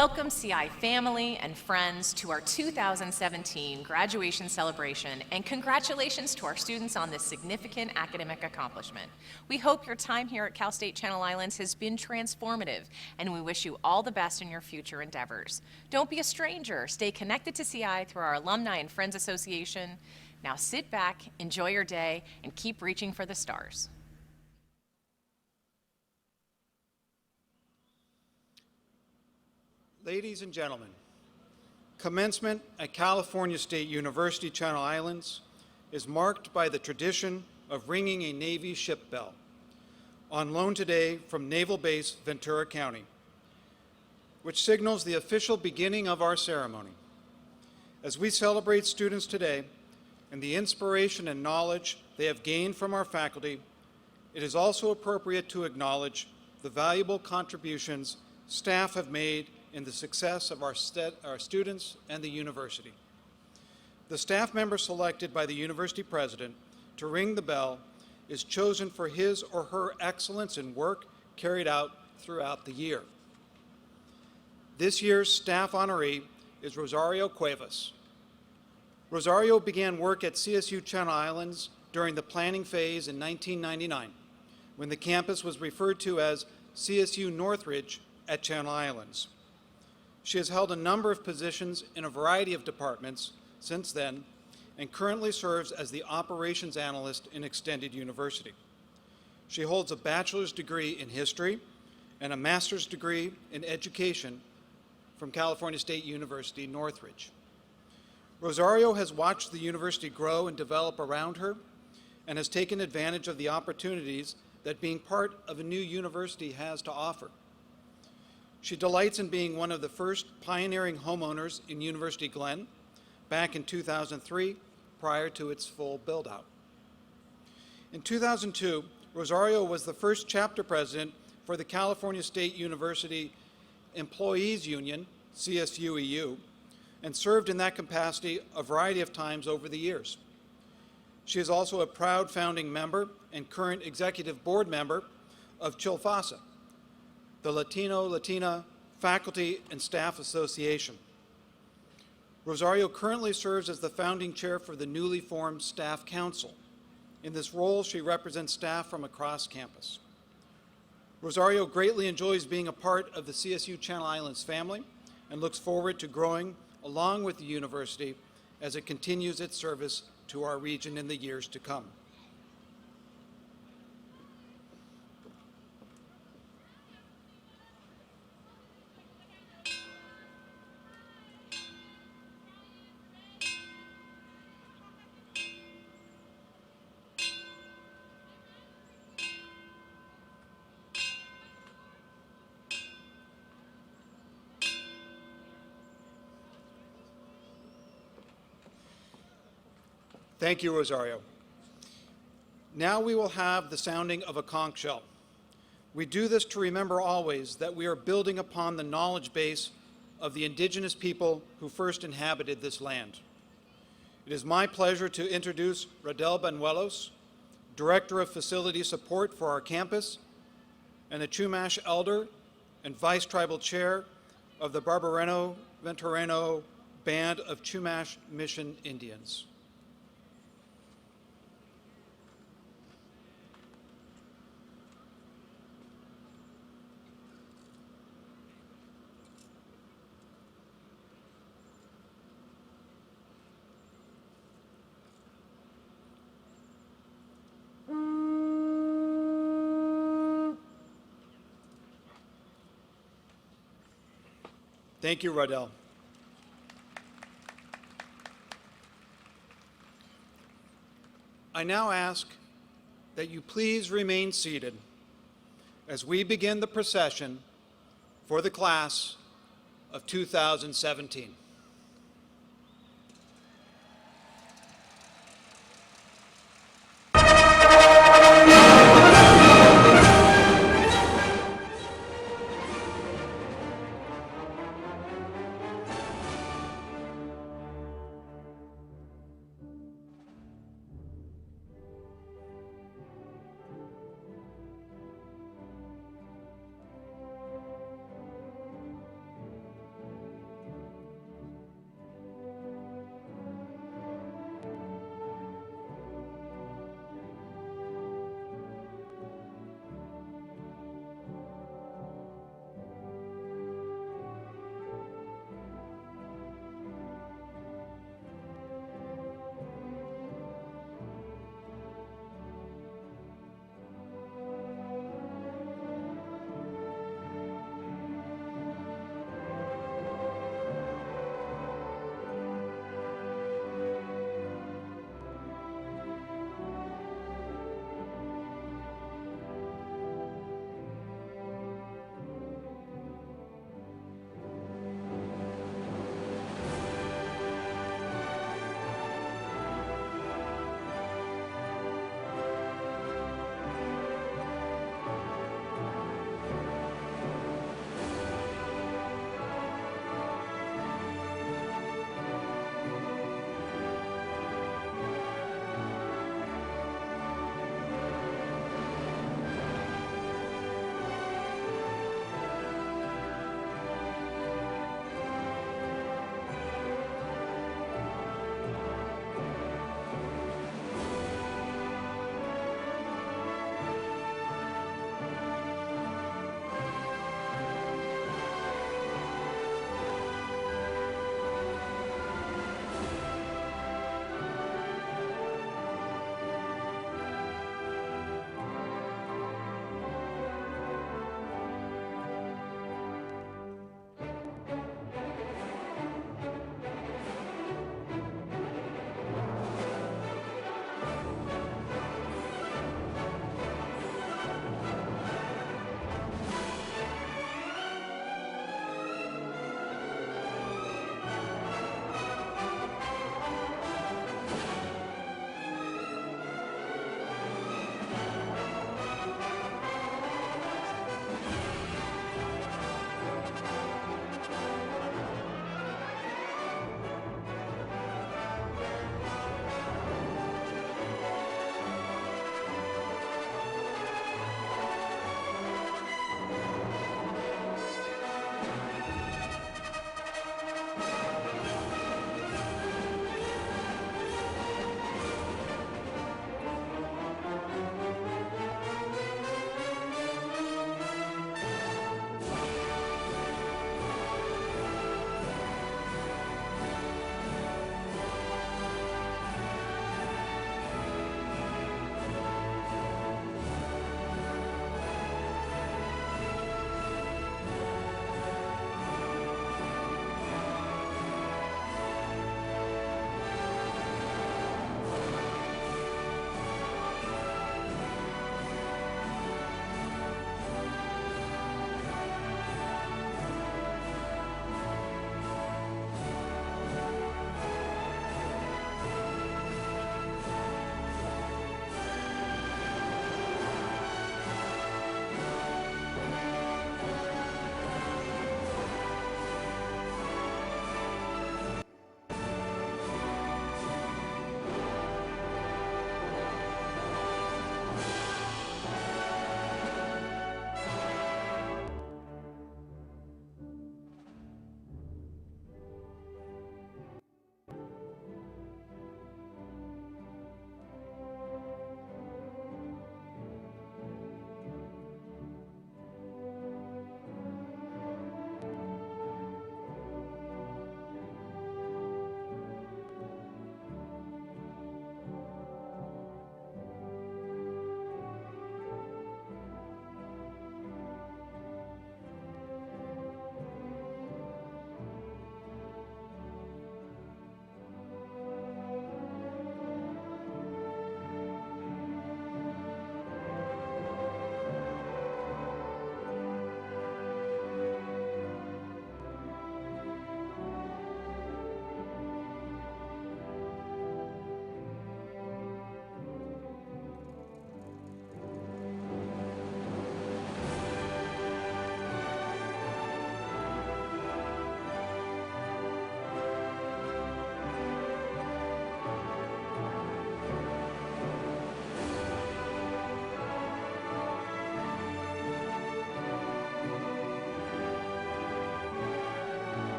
Welcome CI family and friends to our 2017 graduation celebration, and congratulations to our students on this significant academic accomplishment. We hope your time here at Cal State Channel Islands has been transformative, and we wish you all the best in your future endeavors. Don't be a stranger. Stay connected to CI through our Alumni and Friends Association. Now sit back, enjoy your day, and keep reaching for the stars. Ladies and gentlemen, commencement at California State University Channel Islands is marked by the tradition of ringing a Navy ship bell, on loan today from Naval Base Ventura County, which signals the official beginning of our ceremony. As we celebrate students today and the inspiration and knowledge they have gained from our faculty, it is also appropriate to acknowledge the valuable contributions staff have made in the success of our students and the university. The staff member selected by the university president to ring the bell is chosen for his or her excellence in work carried out throughout the year. This year's staff honoree is Rosario Cuevas. Rosario began work at CSU Channel Islands during the planning phase in 1999, when the campus was referred to as CSU Northridge at Channel Islands. She has held a number of positions in a variety of departments since then and currently serves as the operations analyst in Extended University. She holds a bachelor's degree in history and a master's degree in education from California State University, Northridge. Rosario has watched the university grow and develop around her and has taken advantage of the opportunities that being part of a new university has to offer. She delights in being one of the first pioneering homeowners in University Glen back in 2003, prior to its full build-out. In 2002, Rosario was the first chapter president for the California State University Employees Union, CSUEU, and served in that capacity a variety of times over the years. She is also a proud founding member and current executive board member of CHILFASA, the Latino-Latina Faculty and Staff Association. Rosario currently serves as the founding chair for the newly formed Staff Council. In this role, she represents staff from across campus. Rosario greatly enjoys being a part of the CSU Channel Islands family and looks forward to growing along with the university as it continues its service to our region in the years to come. Thank you, Rosario. Now we will have the sounding of a conch shell. We do this to remember always that we are building upon the knowledge base of the indigenous people who first inhabited this land. It is my pleasure to introduce Radel Banuelos, Director of Facility Support for our campus, and the Chumash Elder and Vice Tribal Chair of the Barbareno Ventureno Band of Chumash Mission Indians. Thank you, Radel. I now ask that you please remain seated as we begin the procession for the class of 2017.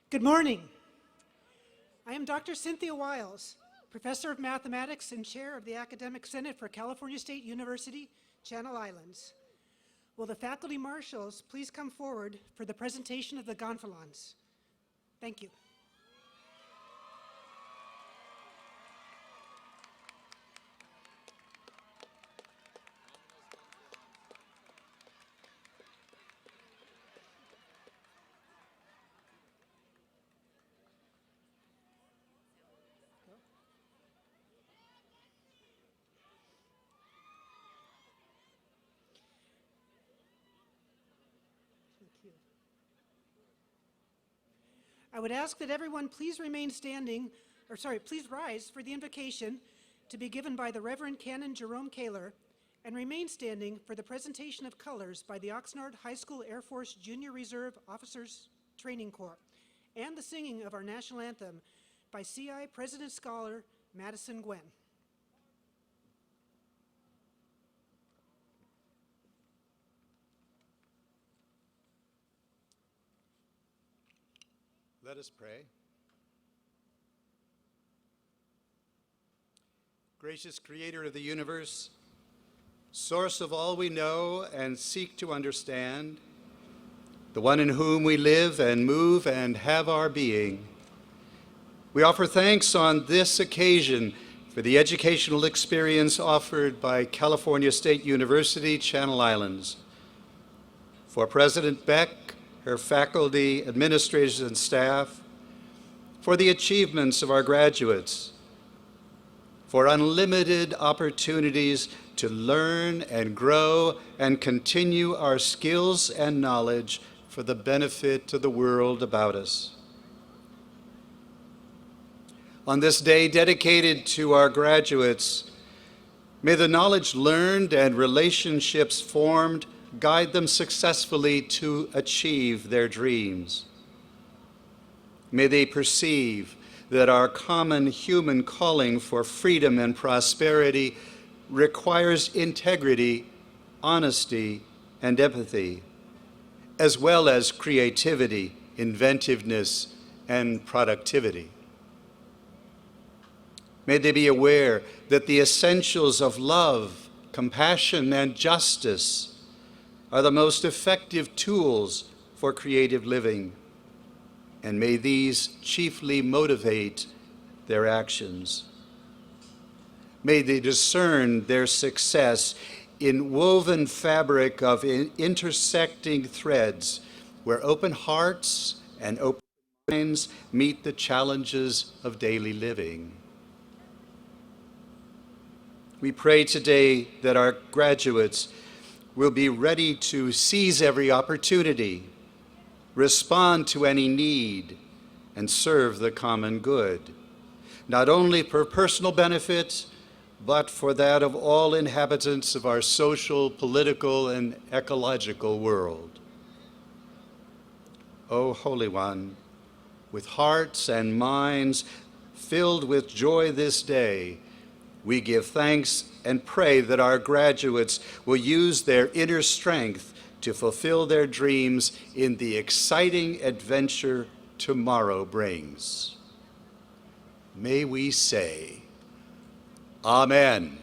Good morning. I am Dr. Cynthia Wiles, Professor of Mathematics and Chair of the Academic Senate for California State University, Channel Islands. Will the faculty marshals please come forward for the presentation of the gonfalons? Thank you. I would ask that everyone please remain standing, please rise for the invocation to be given by the Reverend Canon Jerome Kaler, and remain standing for the presentation of colors by the Oxnard High School Air Force Junior Reserve Officers Training Corps, and the singing of our national anthem by CI President Scholar Madison Gwen. Let us pray. Gracious Creator of the universe, source of all we know and seek to understand, the one in whom we live and move and have our being, we offer thanks on this occasion for the educational experience offered by California State University, Channel Islands, for President Beck, her faculty, administrators, and staff, for the achievements of our graduates, for unlimited opportunities to learn and grow and continue our skills and knowledge for the benefit of the world about us. On this day dedicated to our graduates, may the knowledge learned and relationships formed guide them successfully to achieve their dreams. May they perceive that our common human calling for freedom and prosperity requires integrity, honesty, and empathy, as well as creativity, inventiveness, and productivity. May they be aware that the essentials of love, compassion, and justice are the most effective tools for creative living, and may these chiefly motivate their actions. May they discern their success in woven fabric of intersecting threads where open hearts and open minds meet the challenges of daily living. We pray today that our graduates will be ready to seize every opportunity, respond to any need, and serve the common good, not only for personal benefit, but for that of all inhabitants of our social, political, and ecological world. O Holy One, with hearts and minds filled with joy this day, we give thanks and pray that our graduates will use their inner strength to fulfill their dreams in the exciting adventure tomorrow brings. May we say, Amen.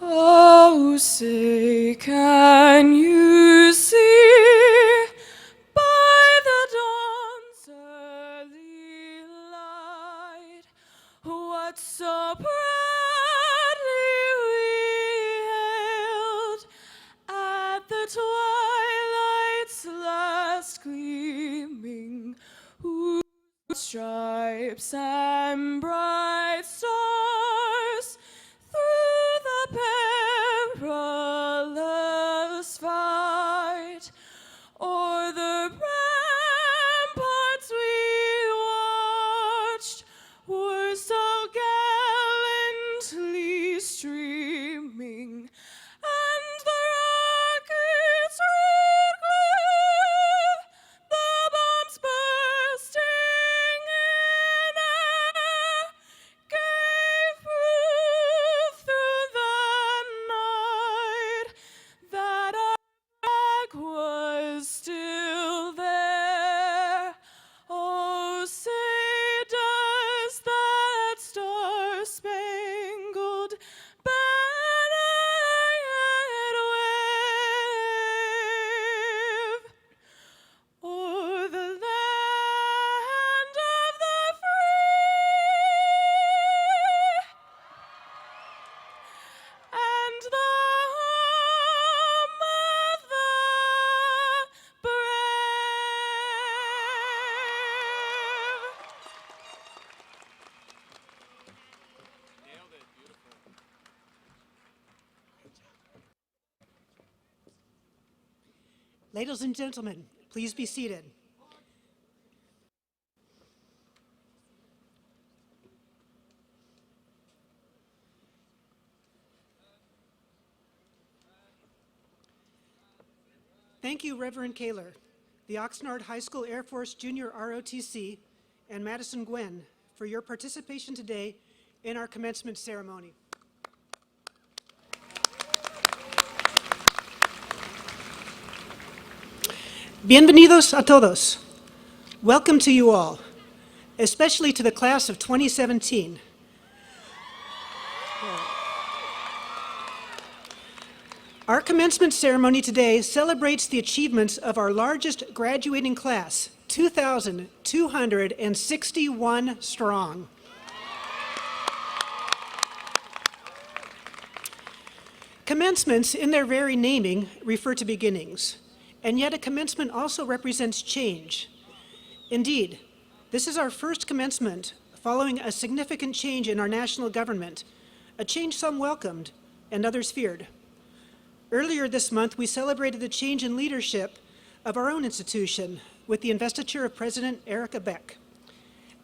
Oh, say, can you see by the dawn's early light what so proudly we hailed at the twilight's stripes and bright stars through the perilous fight. O'er the ramparts we watched were so gallantly streaming, and the rockets red glare, the bombs bursting in air, gave proof through the night that our flag was still there. Oh, say does that star-spangled banner yet wave o'er the land of the free and the home of the brave. Ladies and gentlemen, please be seated. Thank you, Reverend Kaler, the Oxnard High School Air Force Junior ROTC, and Madison Gwen for your participation today in our commencement ceremony. Bienvenidos a todos. Welcome to you all, especially to the class of 2017. Our commencement ceremony today celebrates the achievements of our largest graduating class, 2,261 strong. Commencements, in their very naming, refer to beginnings, and yet a commencement also represents change. Indeed, this is our first commencement following a significant change in our national government, a change some welcomed and others feared. Earlier this month, we celebrated the change in leadership of our own institution with the investiture of President Erika Beck.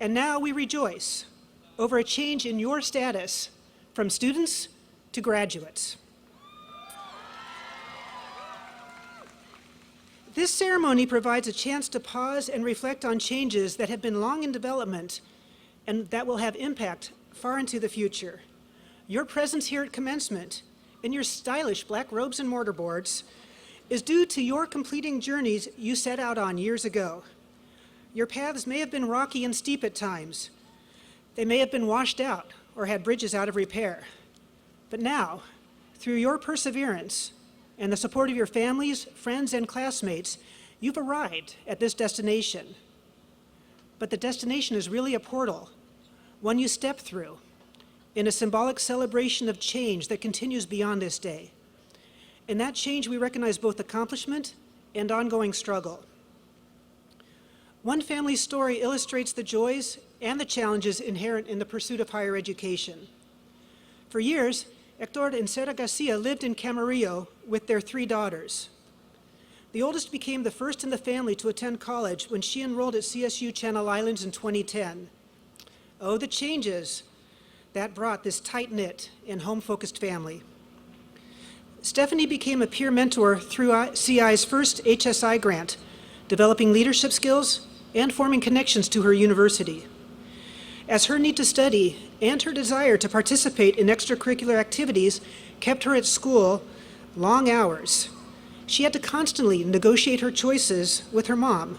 And now we rejoice over a change in your status from students to graduates. This ceremony provides a chance to pause and reflect on changes that have been long in development and that will have impact far into the future. Your presence here at commencement, in your stylish black robes and mortarboards, is due to your completing journeys you set out on years ago. Your paths may have been rocky and steep at times. They may have been washed out or had bridges out of repair. But now, through your perseverance and the support of your families, friends, and classmates, you've arrived at this destination. But the destination is really a portal, one you step through, in a symbolic celebration of change that continues beyond this day. In that change, we recognize both accomplishment and ongoing struggle. One family's story illustrates the joys and the challenges inherent in the pursuit of higher education. For years, Hector and Sara Garcia lived in Camarillo with their 3 daughters. The oldest became the first in the family to attend college when she enrolled at CSU Channel Islands in 2010. Oh, the changes that brought this tight-knit and home-focused family. Stephanie became a peer mentor through CI's first HSI grant, developing leadership skills and forming connections to her university. As her need to study and her desire to participate in extracurricular activities kept her at school long hours, she had to constantly negotiate her choices with her mom,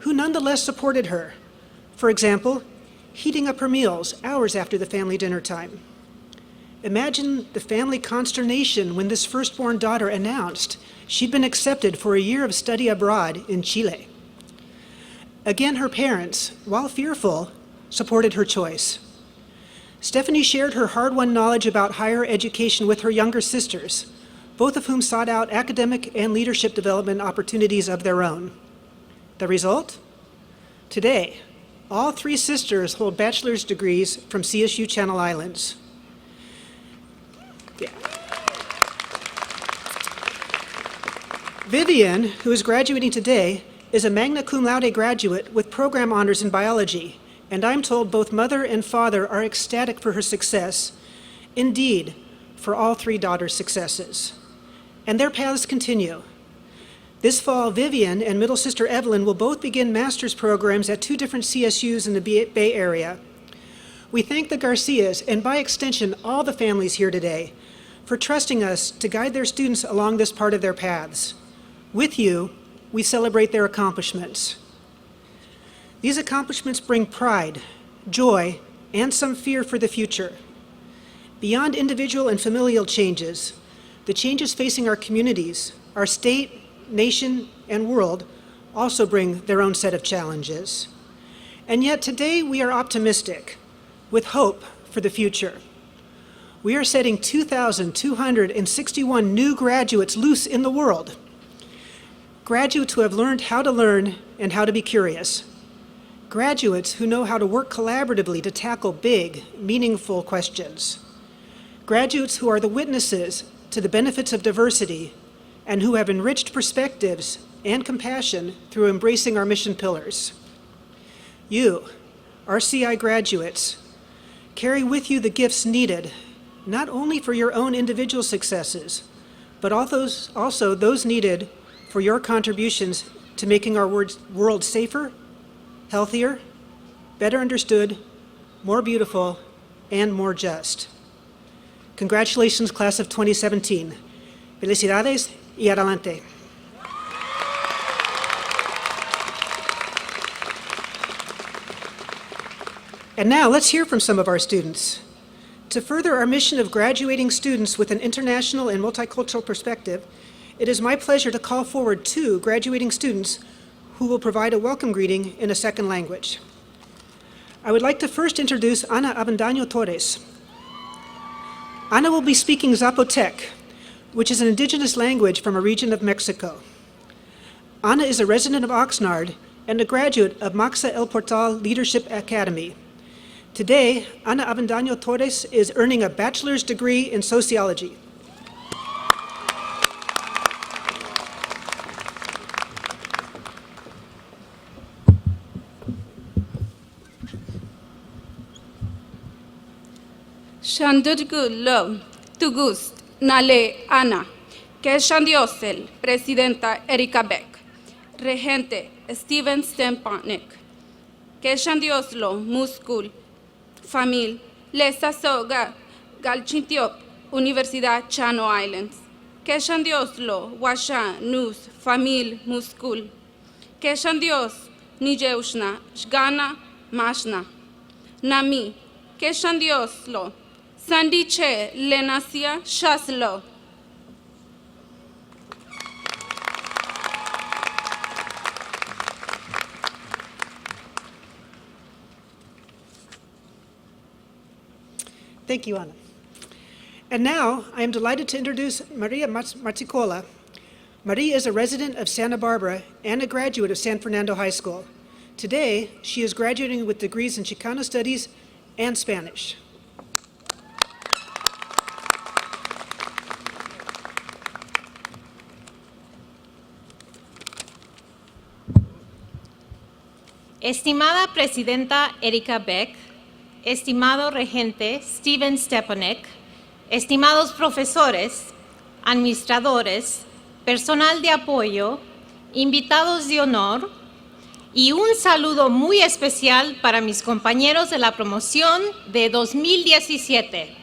who nonetheless supported her. For example, heating up her meals hours after the family dinner time. Imagine the family consternation when this firstborn daughter announced she'd been accepted for a year of study abroad in Chile. Again, her parents, while fearful, supported her choice. Stephanie shared her hard-won knowledge about higher education with her younger sisters, both of whom sought out academic and leadership development opportunities of their own. The result? Today, All three sisters hold bachelor's degrees from CSU Channel Islands. Yeah. Vivian, who is graduating today, is a magna cum laude graduate with program honors in biology, and I'm told both mother and father are ecstatic for her success. Indeed, for all three daughters' successes. And their paths continue. This fall, Vivian and middle sister Evelyn will both begin master's programs at two different CSUs in the Bay Area. We thank the Garcias, and by extension, all the families here today, for trusting us to guide their students along this part of their paths. With you, we celebrate their accomplishments. These accomplishments bring pride, joy, and some fear for the future. Beyond individual and familial changes, the changes facing our communities, our state, nation, and world also bring their own set of challenges. And yet today we are optimistic, with hope for the future. We are setting 2,261 new graduates loose in the world. Graduates who have learned how to learn and how to be curious. Graduates who know how to work collaboratively to tackle big, meaningful questions. Graduates who are the witnesses to the benefits of diversity and who have enriched perspectives and compassion through embracing our mission pillars. You, our CI graduates, carry with you the gifts needed not only for your own individual successes, but also those needed for your contributions to making our world safer, healthier, better understood, more beautiful, and more just. Congratulations, class of 2017. Felicidades y adelante. And now let's hear from some of our students. To further our mission of graduating students with an international and multicultural perspective, it is my pleasure to call forward two graduating students who will provide a welcome greeting in a second language. I would like to first introduce Ana Avendaño Torres. Ana will be speaking Zapotec, which is an indigenous language from a region of Mexico. Ana is a resident of Oxnard and a graduate of Maxa El Portal Leadership Academy. Today, Ana Avendaño Torres is earning a bachelor's degree in sociology. Shandurgu Tugust Nale Ana, Keshandiosel, Presidenta Erika Beck, Regente Steven Stepanek, Keshandioslo Muskul, Famil, Lesa Soga, Galchintiop, Universidad Channel Islands, Keshandioslo, Washa, Nus, Famil, Muskul, Keshandios, Nijeushna, Shgana, Mashna, Nami, Keshandioslo, Sandiche Lenasia Shaslo. Thank you, Ana. And now I am delighted to introduce Maria Marticola. Maria is a resident of Santa Barbara and a graduate of San Fernando High School. Today, she is graduating with degrees in Chicano Studies and Spanish. Estimada Presidenta Erika Beck, estimado Regente Steven Stepanek, estimados profesores, administradores, personal de apoyo, invitados de honor, y un saludo muy especial para mis compañeros de la promoción de 2017.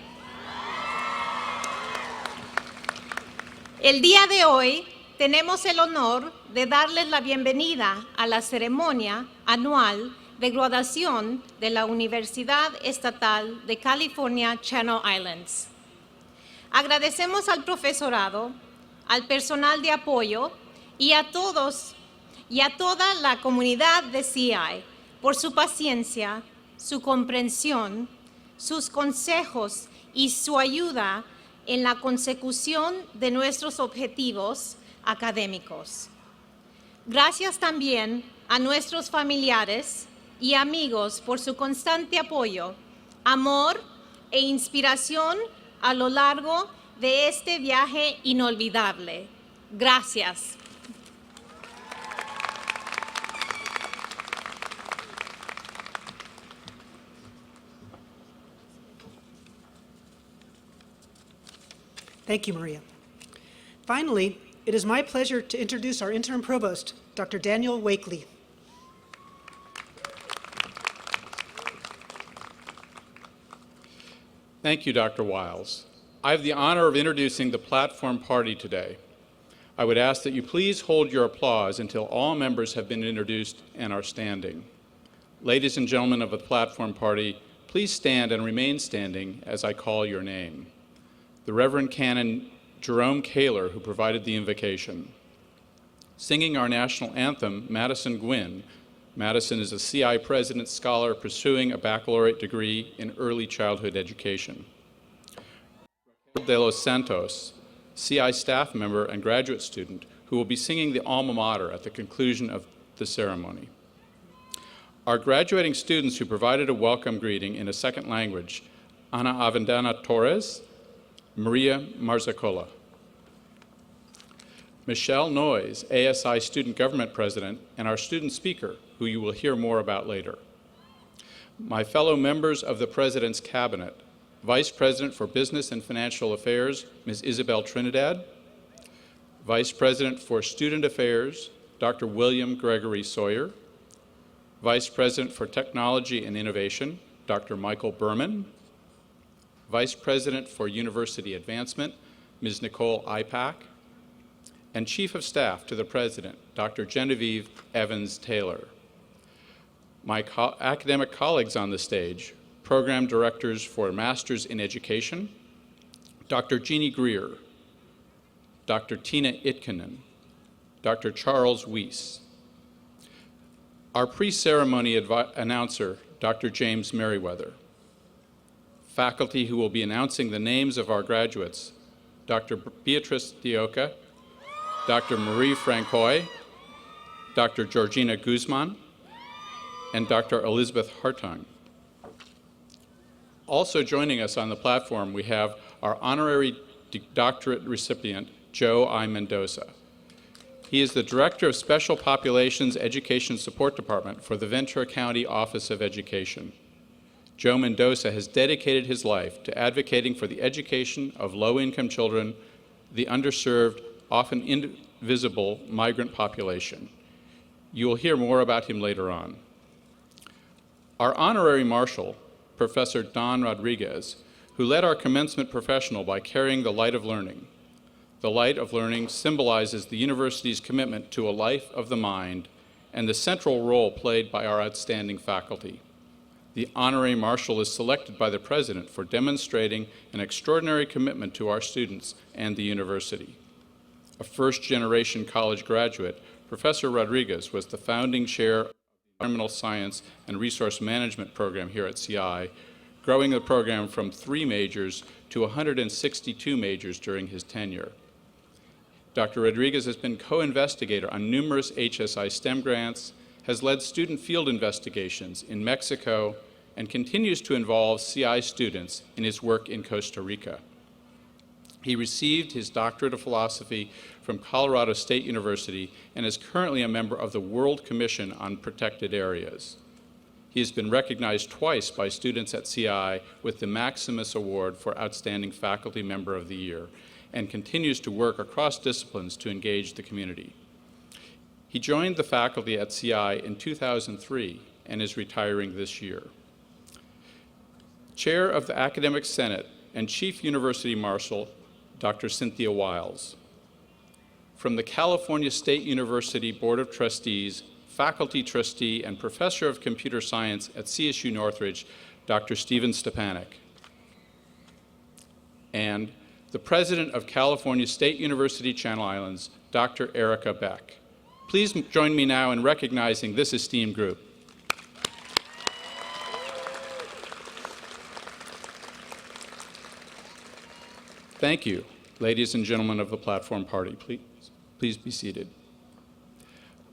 El día de hoy tenemos el honor de darles la bienvenida a la ceremonia anual de graduación de la Universidad Estatal de California Channel Islands. Agradecemos al profesorado, al personal de apoyo y a todos y a toda la comunidad de CI por su paciencia, su comprensión, sus consejos y su ayuda en la consecución de nuestros objetivos académicos. Gracias también a nuestros familiares, y amigos por su constante apoyo, amor e inspiración a lo largo de este viaje inolvidable. Gracias. Thank you, Maria. Finally, it is my pleasure to introduce our interim provost, Dr. Daniel Wakely. Thank you, Dr. Wiles. I have the honor of introducing the platform party today. I would ask that you please hold your applause until all members have been introduced and are standing. Ladies and gentlemen of the platform party, please stand and remain standing as I call your name. The Reverend Canon Jerome Kaler, who provided the invocation. Singing our national anthem, Madison Gwynn. Madison is a CI President Scholar pursuing a baccalaureate degree in early childhood education. De Los Santos, CI staff member and graduate student, who will be singing the alma mater at the conclusion of the ceremony. Our graduating students who provided a welcome greeting in a second language, Ana Avendana Torres, Maria Marzacola. Michelle Noyes, ASI Student Government President, and our student speaker, who you will hear more about later. My fellow members of the President's Cabinet, Vice President for Business and Financial Affairs, Ms. Isabel Trinidad, Vice President for Student Affairs, Dr. William Gregory Sawyer, Vice President for Technology and Innovation, Dr. Michael Berman, Vice President for University Advancement, Ms. Nicole Ipak, and Chief of Staff to the President, Dr. Genevieve Evans-Taylor. My academic colleagues on the stage, Program Directors for Masters in Education, Dr. Jeannie Greer, Dr. Tina Itkinen, Dr. Charles Weiss. Our pre-ceremony announcer, Dr. James Merriweather. Faculty who will be announcing the names of our graduates, Dr. Beatrice Dioca, Dr. Marie Francois, Dr. Georgina Guzman, and Dr. Elizabeth Hartung. Also joining us on the platform, we have our honorary doctorate recipient, Joe I. Mendoza. He is the Director of Special Populations Education Support Department for the Ventura County Office of Education. Joe Mendoza has dedicated his life to advocating for the education of low-income children, the underserved, often invisible migrant population. You will hear more about him later on. Our honorary marshal, Professor Don Rodriguez, who led our commencement professional by carrying the light of learning. The light of learning symbolizes the university's commitment to a life of the mind and the central role played by our outstanding faculty. The honorary marshal is selected by the President for demonstrating an extraordinary commitment to our students and the university. A first-generation college graduate, Professor Rodriguez was the founding chair of the Environmental Science and Resource Management program here at CI, growing the program from 3 majors to 162 majors during his tenure. Dr. Rodriguez has been co-investigator on numerous HSI STEM grants, has led student field investigations in Mexico, and continues to involve CI students in his work in Costa Rica. He received his doctorate of philosophy from Colorado State University and is currently a member of the World Commission on Protected Areas. He has been recognized twice by students at CI with the Maximus Award for Outstanding Faculty Member of the Year and continues to work across disciplines to engage the community. He joined the faculty at CI in 2003 and is retiring this year. Chair of the Academic Senate and Chief University Marshal, Dr. Cynthia Wiles. From the California State University Board of Trustees, faculty trustee and professor of computer science at CSU Northridge, Dr. Steven Stepanek. And the president of California State University Channel Islands, Dr. Erica Beck. Please join me now in recognizing this esteemed group. Thank you, ladies and gentlemen of the platform party. Please be seated.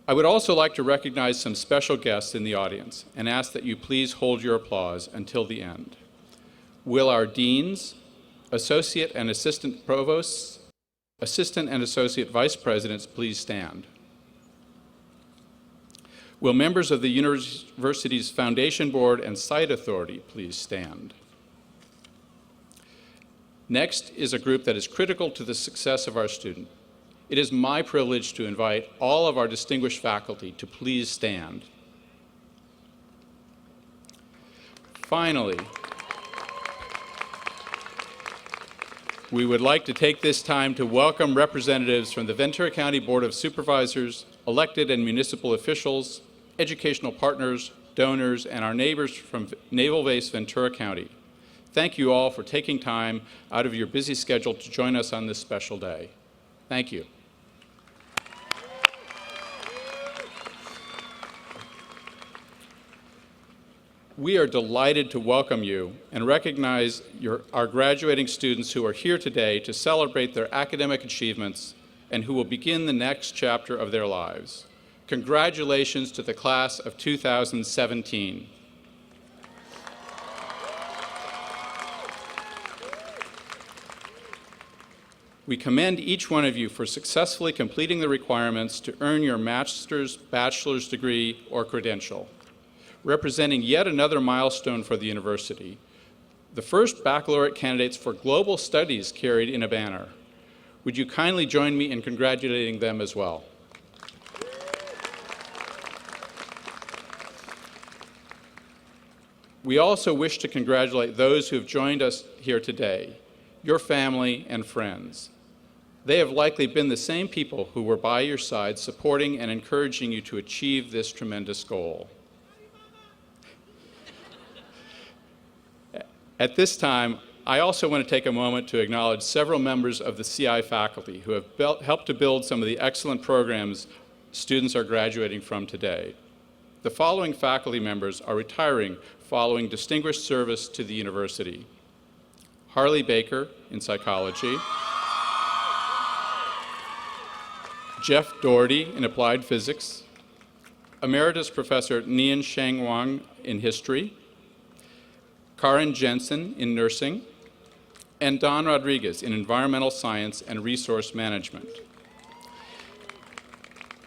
I would also like to recognize some special guests in the audience and ask that you please hold your applause until the end. Will our deans, associate and assistant provosts, assistant and associate vice presidents please stand? Will members of the university's foundation board and site authority please stand? Next is a group that is critical to the success of our student. It is my privilege to invite all of our distinguished faculty to please stand. Finally, we would like to take this time to welcome representatives from the Ventura County Board of Supervisors, elected and municipal officials, educational partners, donors, and our neighbors from Naval Base Ventura County. Thank you all for taking time out of your busy schedule to join us on this special day. Thank you. We are delighted to welcome you and recognize our graduating students who are here today to celebrate their academic achievements and who will begin the next chapter of their lives. Congratulations to the class of 2017. We commend each one of you for successfully completing the requirements to earn your master's, bachelor's degree, or credential. Representing yet another milestone for the university, the first baccalaureate candidates for global studies carried in a banner. Would you kindly join me in congratulating them as well? We also wish to congratulate those who have joined us here today, your family and friends. They have likely been the same people who were by your side supporting and encouraging you to achieve this tremendous goal. At this time, I also want to take a moment to acknowledge several members of the CI faculty who have helped to build some of the excellent programs students are graduating from today. The following faculty members are retiring following distinguished service to the university. Harley Baker in psychology, Jeff Doherty in applied physics, Emeritus Professor Nian Sheng Wang in history, Karen Jensen in nursing, and Don Rodriguez in environmental science and resource management.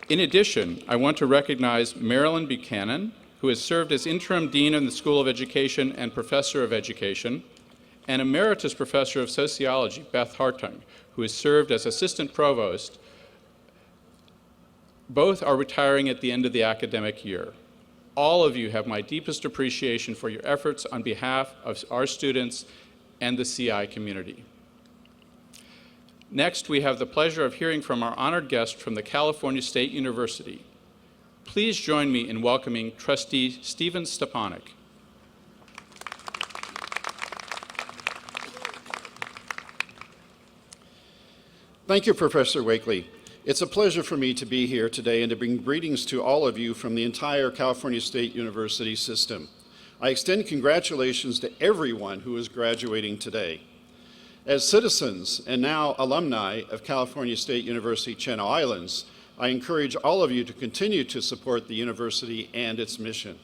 In addition, I want to recognize Marilyn Buchanan, who has served as interim dean in the School of Education and professor of education, and emeritus professor of sociology, Beth Hartung, who has served as assistant provost. Both are retiring at the end of the academic year. All of you have my deepest appreciation for your efforts on behalf of our students and the CI community. Next, we have the pleasure of hearing from our honored guest from the California State University. Please join me in welcoming Trustee Steven Stepanek. Thank you, Professor Wakely. It's a pleasure for me to be here today and to bring greetings to all of you from the entire California State University system. I extend congratulations to everyone who is graduating today. As citizens and now alumni of California State University Channel Islands, I encourage all of you to continue to support the university and its mission.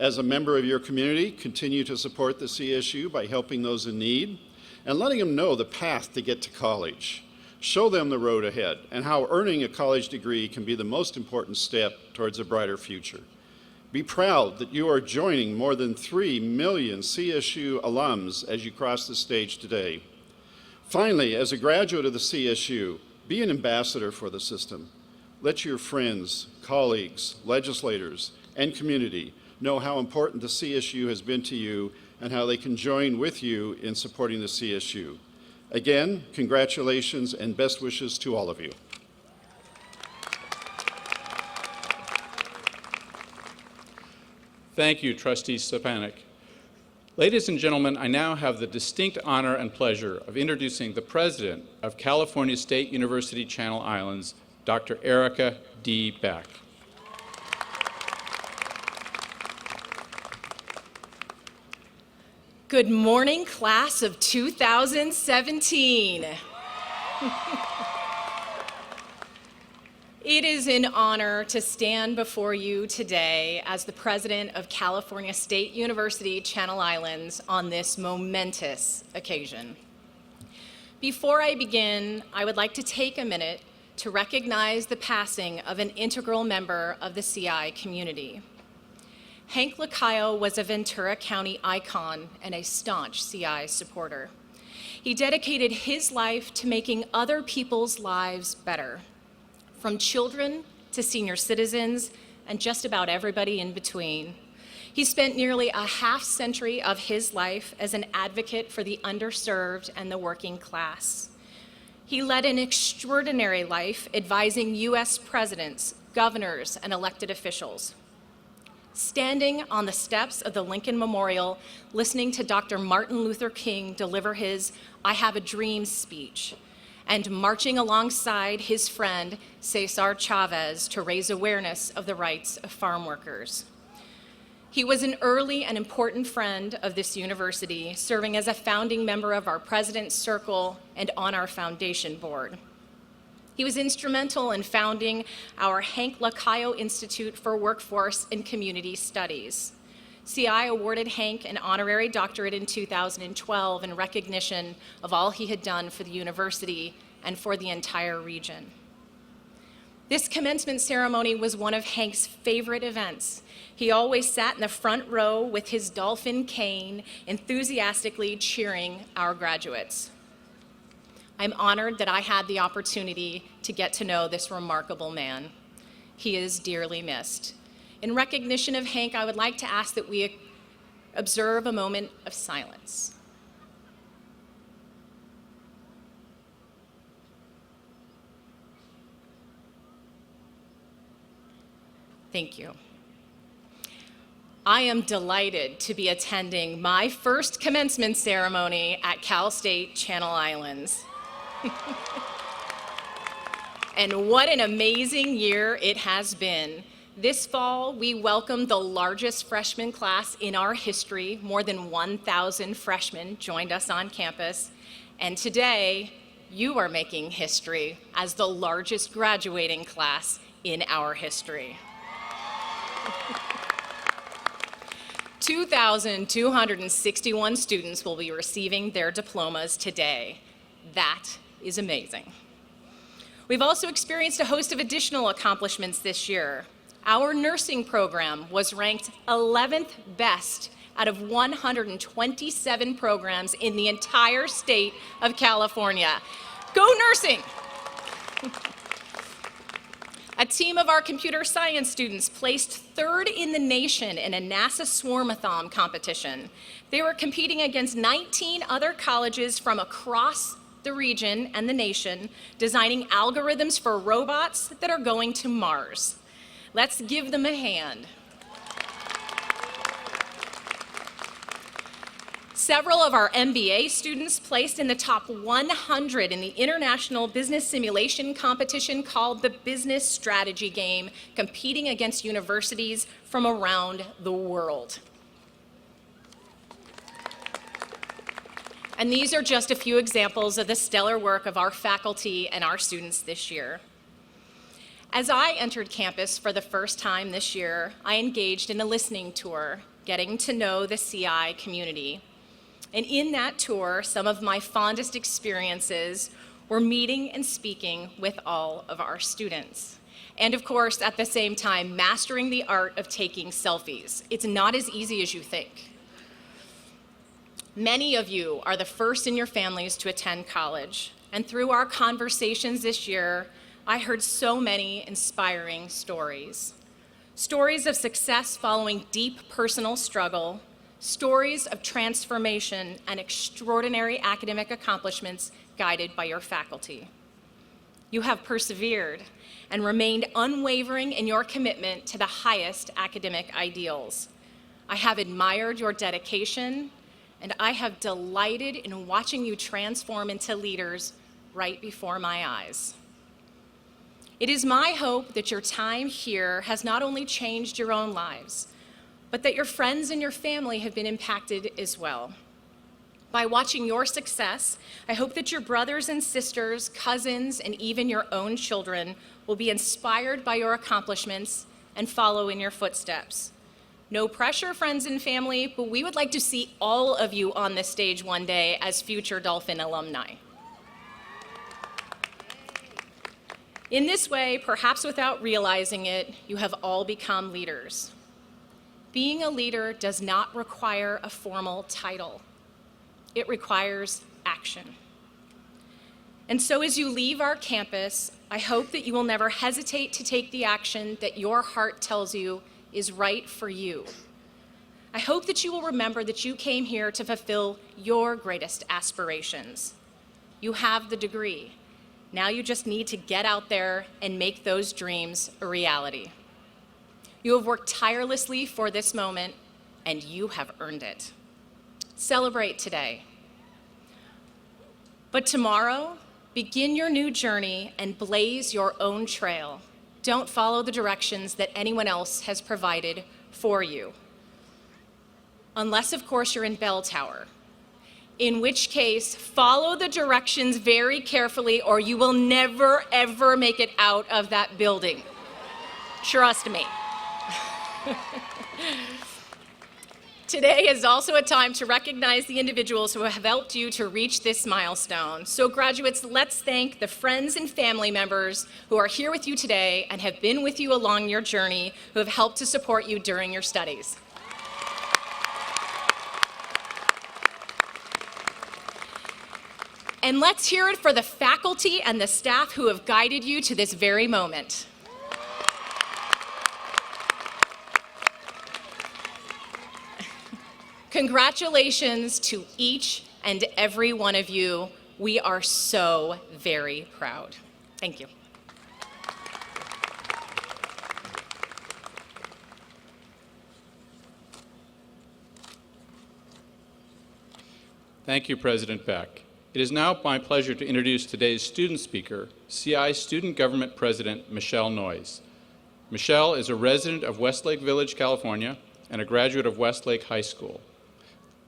As a member of your community, continue to support the CSU by helping those in need and letting them know the path to get to college. Show them the road ahead and how earning a college degree can be the most important step towards a brighter future. Be proud that you are joining more than 3 million CSU alums as you cross the stage today. Finally, as a graduate of the CSU, be an ambassador for the system. Let your friends, colleagues, legislators, and community know how important the CSU has been to you and how they can join with you in supporting the CSU. Again, congratulations and best wishes to all of you. Thank you, Trustee Stepanek. Ladies and gentlemen, I now have the distinct honor and pleasure of introducing the president of California State University Channel Islands, Dr. Erica D. Beck. Good morning, class of 2017. It is an honor to stand before you today as the president of California State University, Channel Islands on this momentous occasion. Before I begin, I would like to take a minute to recognize the passing of an integral member of the CI community. Hank Lacayo was a Ventura County icon and a staunch CI supporter. He dedicated his life to making other people's lives better, from children to senior citizens and just about everybody in between. He spent nearly a half-century of his life as an advocate for the underserved and the working class. He led an extraordinary life advising U.S. presidents, governors, and elected officials. Standing on the steps of the Lincoln Memorial, listening to Dr. Martin Luther King deliver his "I Have a Dream" speech, and marching alongside his friend Cesar Chavez to raise awareness of the rights of farm workers. He was an early and important friend of this university, serving as a founding member of our President's Circle and on our foundation board. He was instrumental in founding our Hank Lacayo Institute for Workforce and Community Studies. CI awarded Hank an honorary doctorate in 2012 in recognition of all he had done for the university and for the entire region. This commencement ceremony was one of Hank's favorite events. He always sat in the front row with his dolphin cane, enthusiastically cheering our graduates. I'm honored that I had the opportunity to get to know this remarkable man. He is dearly missed. In recognition of Hank, I would like to ask that we observe a moment of silence. Thank you. I am delighted to be attending my first commencement ceremony at Cal State Channel Islands. And what an amazing year it has been. This fall, we welcomed the largest freshman class in our history. More than 1,000 freshmen joined us on campus. And today, you are making history as the largest graduating class in our history. 2,261 students will be receiving their diplomas today. That is amazing. We've also experienced a host of additional accomplishments this year. Our nursing program was ranked 11th best out of 127 programs in the entire state of California. Go nursing! A team of our computer science students placed third in the nation in a NASA Swarmathon competition. They were competing against 19 other colleges from across the region and the nation, designing algorithms for robots that are going to Mars. Let's give them a hand. Several of our MBA students placed in the top 100 in the international business simulation competition called the Business Strategy Game, competing against universities from around the world. And these are just a few examples of the stellar work of our faculty and our students this year. As I entered campus for the first time this year, I engaged in a listening tour, getting to know the CI community. And in that tour, some of my fondest experiences were meeting and speaking with all of our students. And of course, at the same time, mastering the art of taking selfies. It's not as easy as you think. Many of you are the first in your families to attend college. And through our conversations this year, I heard so many inspiring stories. Stories of success following deep personal struggle, stories of transformation and extraordinary academic accomplishments guided by your faculty. You have persevered and remained unwavering in your commitment to the highest academic ideals. I have admired your dedication, and I have delighted in watching you transform into leaders right before my eyes. It is my hope that your time here has not only changed your own lives, but that your friends and your family have been impacted as well. By watching your success, I hope that your brothers and sisters, cousins, and even your own children will be inspired by your accomplishments and follow in your footsteps. No pressure, friends and family, but we would like to see all of you on this stage one day as future Dolphin alumni. In this way, perhaps without realizing it, you have all become leaders. Being a leader does not require a formal title. It requires action. And so as you leave our campus, I hope that you will never hesitate to take the action that your heart tells you is right for you. I hope that you will remember that you came here to fulfill your greatest aspirations. You have the degree. Now you just need to get out there and make those dreams a reality. You have worked tirelessly for this moment, and you have earned it. Celebrate today. But tomorrow, begin your new journey and blaze your own trail. Don't follow the directions that anyone else has provided for you. Unless, of course, you're in Bell Tower, in which case, follow the directions very carefully or you will never, ever make it out of that building. Trust me. Today is also a time to recognize the individuals who have helped you to reach this milestone. So graduates, let's thank the friends and family members who are here with you today and have been with you along your journey, who have helped to support you during your studies. And let's hear it for the faculty and the staff who have guided you to this very moment. Congratulations to each and every one of you. We are so very proud. Thank you. Thank you, President Beck. It is now my pleasure to introduce today's student speaker, CI Student Government President Michelle Noyes. Michelle is a resident of Westlake Village, California, and a graduate of Westlake High School.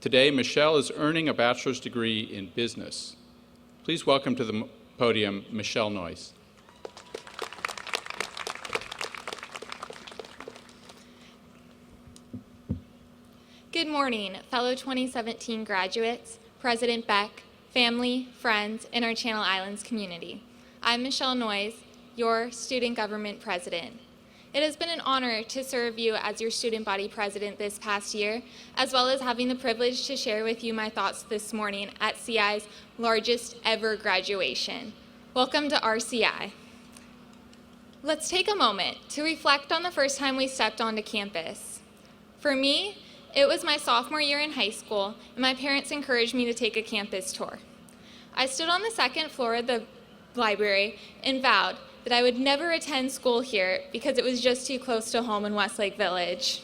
Today, Michelle is earning a bachelor's degree in business. Please welcome to the podium, Michelle Noyes. Good morning, fellow 2017 graduates, President Beck, family, friends, and our Channel Islands community. I'm Michelle Noyes, your student government president. It has been an honor to serve you as your student body president this past year, as well as having the privilege to share with you my thoughts this morning at CI's largest ever graduation. Welcome to RCI. Let's take a moment to reflect on the first time we stepped onto campus. For me, it was my sophomore year in high school, and my parents encouraged me to take a campus tour. I stood on the second floor of the library and vowed that I would never attend school here because it was just too close to home in Westlake Village.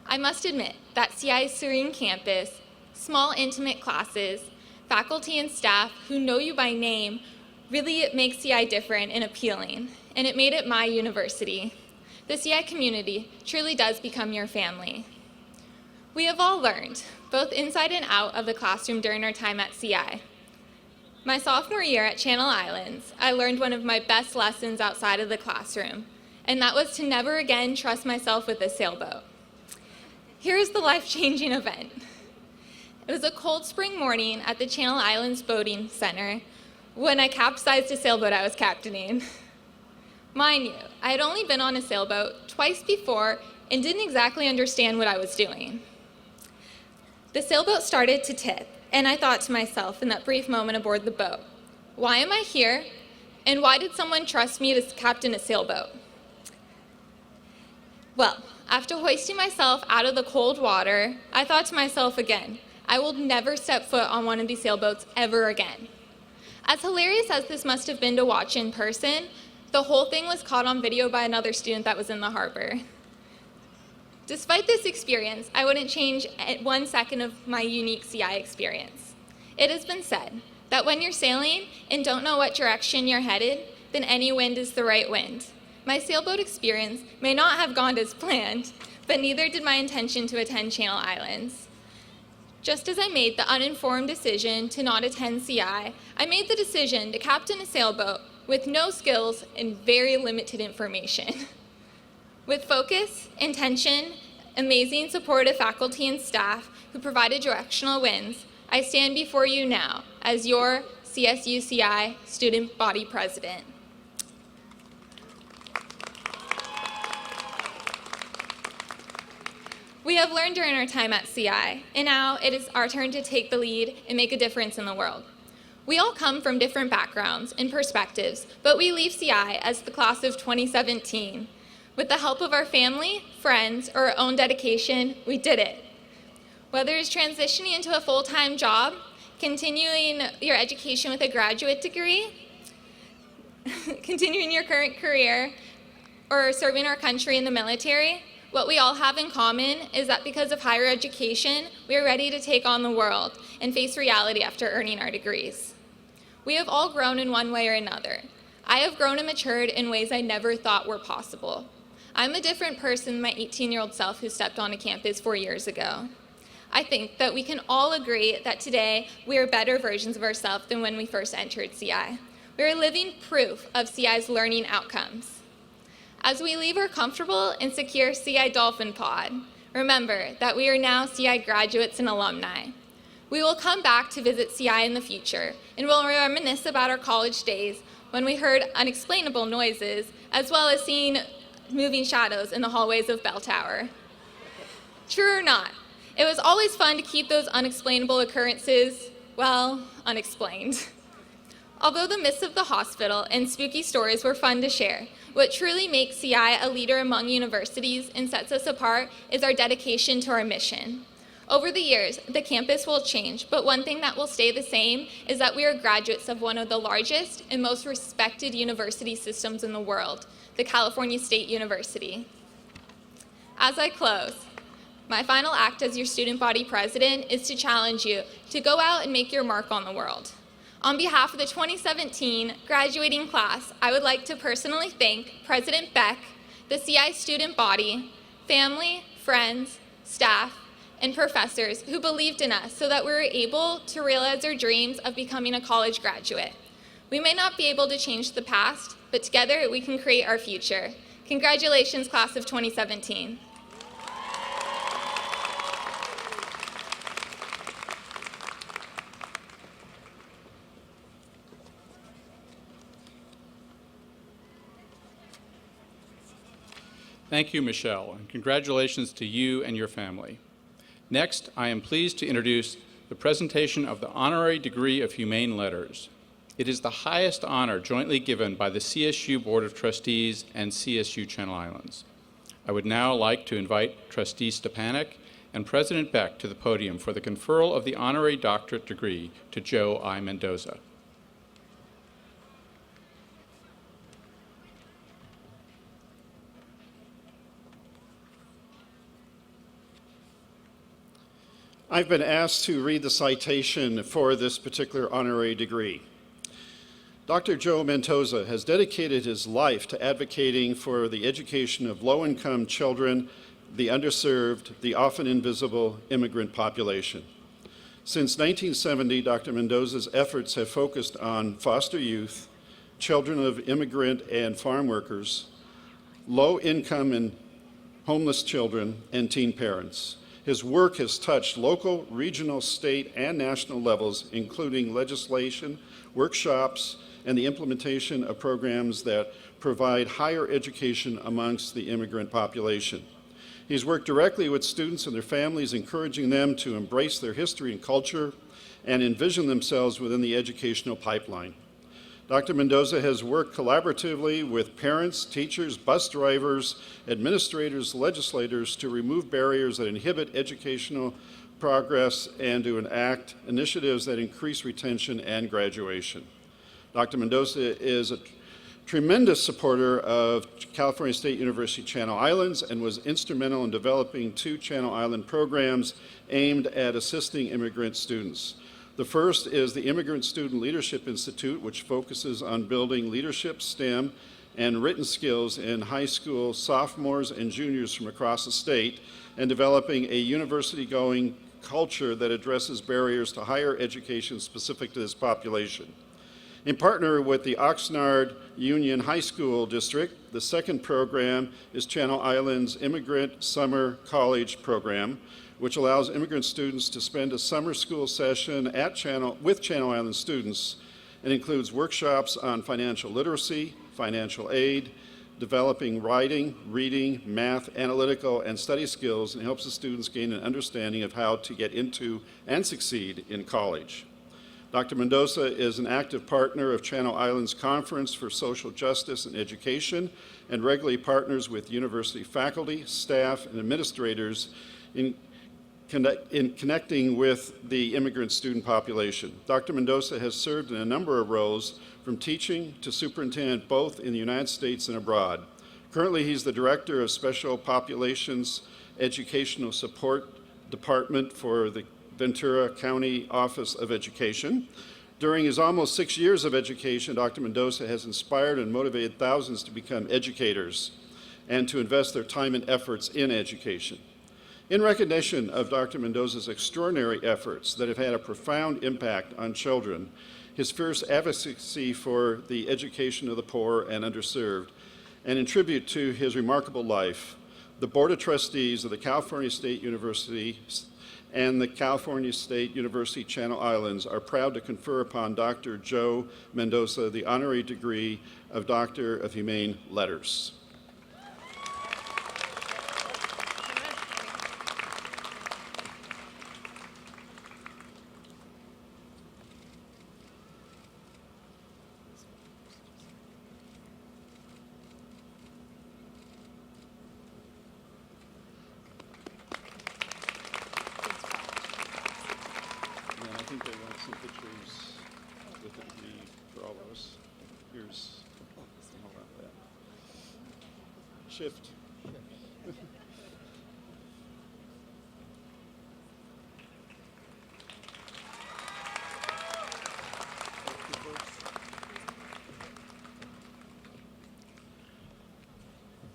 I must admit that CI's serene campus, small intimate classes, faculty and staff who know you by name really makes CI different and appealing, and it made it my university. The CI community truly does become your family. We have all learned, both inside and out of the classroom during our time at CI. My sophomore year at Channel Islands, I learned one of my best lessons outside of the classroom, and that was to never again trust myself with a sailboat. Here's the life-changing event. It was a cold spring morning at the Channel Islands Boating Center when I capsized a sailboat I was captaining. Mind you, I had only been on a sailboat twice before and didn't exactly understand what I was doing. The sailboat started to tip, and I thought to myself in that brief moment aboard the boat, why am I here, and why did someone trust me to captain a sailboat? Well, after hoisting myself out of the cold water, I thought to myself again, I will never step foot on one of these sailboats ever again. As hilarious as this must have been to watch in person, the whole thing was caught on video by another student that was in the harbor. Despite this experience, I wouldn't change 1 second of my unique CI experience. It has been said that when you're sailing and don't know what direction you're headed, then any wind is the right wind. My sailboat experience may not have gone as planned, but neither did my intention to attend Channel Islands. Just as I made the uninformed decision to not attend CI, I made the decision to captain a sailboat with no skills and very limited information. With focus, intention, amazing supportive faculty and staff who provided directional wins, I stand before you now as your CSUCI Student Body President. We have learned during our time at CI, and now it is our turn to take the lead and make a difference in the world. We all come from different backgrounds and perspectives, but we leave CI as the class of 2017. With the help of our family, friends, or our own dedication, we did it. Whether it's transitioning into a full-time job, continuing your education with a graduate degree, continuing your current career, or serving our country in the military, what we all have in common is that because of higher education, we are ready to take on the world and face reality after earning our degrees. We have all grown in one way or another. I have grown and matured in ways I never thought were possible. I'm a different person than my 18-year-old self who stepped onto campus 4 years ago. I think that we can all agree that today we are better versions of ourselves than when we first entered CI. We are living proof of CI's learning outcomes. As we leave our comfortable and secure CI Dolphin Pod, remember that we are now CI graduates and alumni. We will come back to visit CI in the future, and will reminisce about our college days when we heard unexplainable noises, as well as seeing moving shadows in the hallways of Bell Tower. True or not, it was always fun to keep those unexplainable occurrences, well, unexplained. Although the myths of the hospital and spooky stories were fun to share, what truly makes CI a leader among universities and sets us apart is our dedication to our mission. Over the years, the campus will change, but one thing that will stay the same is that we are graduates of one of the largest and most respected university systems in the world, the California State University. As I close, my final act as your student body president is to challenge you to go out and make your mark on the world. On behalf of the 2017 graduating class, I would like to personally thank President Beck, the CI student body, family, friends, staff, and professors who believed in us so that we were able to realize our dreams of becoming a college graduate. We may not be able to change the past, but together we can create our future. Congratulations, class of 2017. Thank you, Michelle, and congratulations to you and your family. Next, I am pleased to introduce the presentation of the Honorary Degree of Humane Letters. It is the highest honor jointly given by the CSU Board of Trustees and CSU Channel Islands. I would now like to invite Trustee Stepanek and President Beck to the podium for the conferral of the honorary doctorate degree to Joe I. Mendoza. I've been asked to read the citation for this particular honorary degree. Dr. Joe Mendoza has dedicated his life to advocating for the education of low-income children, the underserved, the often invisible immigrant population. Since 1970, Dr. Mendoza's efforts have focused on foster youth, children of immigrant and farm workers, low-income and homeless children, and teen parents. His work has touched local, regional, state, and national levels, including legislation, workshops, and the implementation of programs that provide higher education amongst the immigrant population. He's worked directly with students and their families, encouraging them to embrace their history and culture and envision themselves within the educational pipeline. Dr. Mendoza has worked collaboratively with parents, teachers, bus drivers, administrators, legislators to remove barriers that inhibit educational progress and to enact initiatives that increase retention and graduation. Dr. Mendoza is a tremendous supporter of California State University Channel Islands and was instrumental in developing 2 Channel Island programs aimed at assisting immigrant students. The first is the Immigrant Student Leadership Institute, which focuses on building leadership, STEM, and written skills in high school sophomores and juniors from across the state, and developing a university-going culture that addresses barriers to higher education specific to this population. In partner with the Oxnard Union High School District, the second program is Channel Islands Immigrant Summer College Program, which allows immigrant students to spend a summer school session with Channel Islands students. It includes workshops on financial literacy, financial aid, developing writing, reading, math, analytical, and study skills, and helps the students gain an understanding of how to get into and succeed in college. Dr. Mendoza is an active partner of Channel Islands Conference for Social Justice and Education and regularly partners with university faculty, staff, and administrators in connecting with the immigrant student population. Dr. Mendoza has served in a number of roles, from teaching to superintendent, both in the United States and abroad. Currently, he's the director of Special Populations Educational Support Department for the Ventura County Office of Education. During his almost 6 years of education, Dr. Mendoza has inspired and motivated thousands to become educators and to invest their time and efforts in education. In recognition of Dr. Mendoza's extraordinary efforts that have had a profound impact on children, his fierce advocacy for the education of the poor and underserved, and in tribute to his remarkable life, the Board of Trustees of the California State University and the California State University Channel Islands are proud to confer upon Dr. Joe Mendoza the honorary degree of Doctor of Humane Letters. I think they want some pictures with me for all of us. Here's, hold on, shift.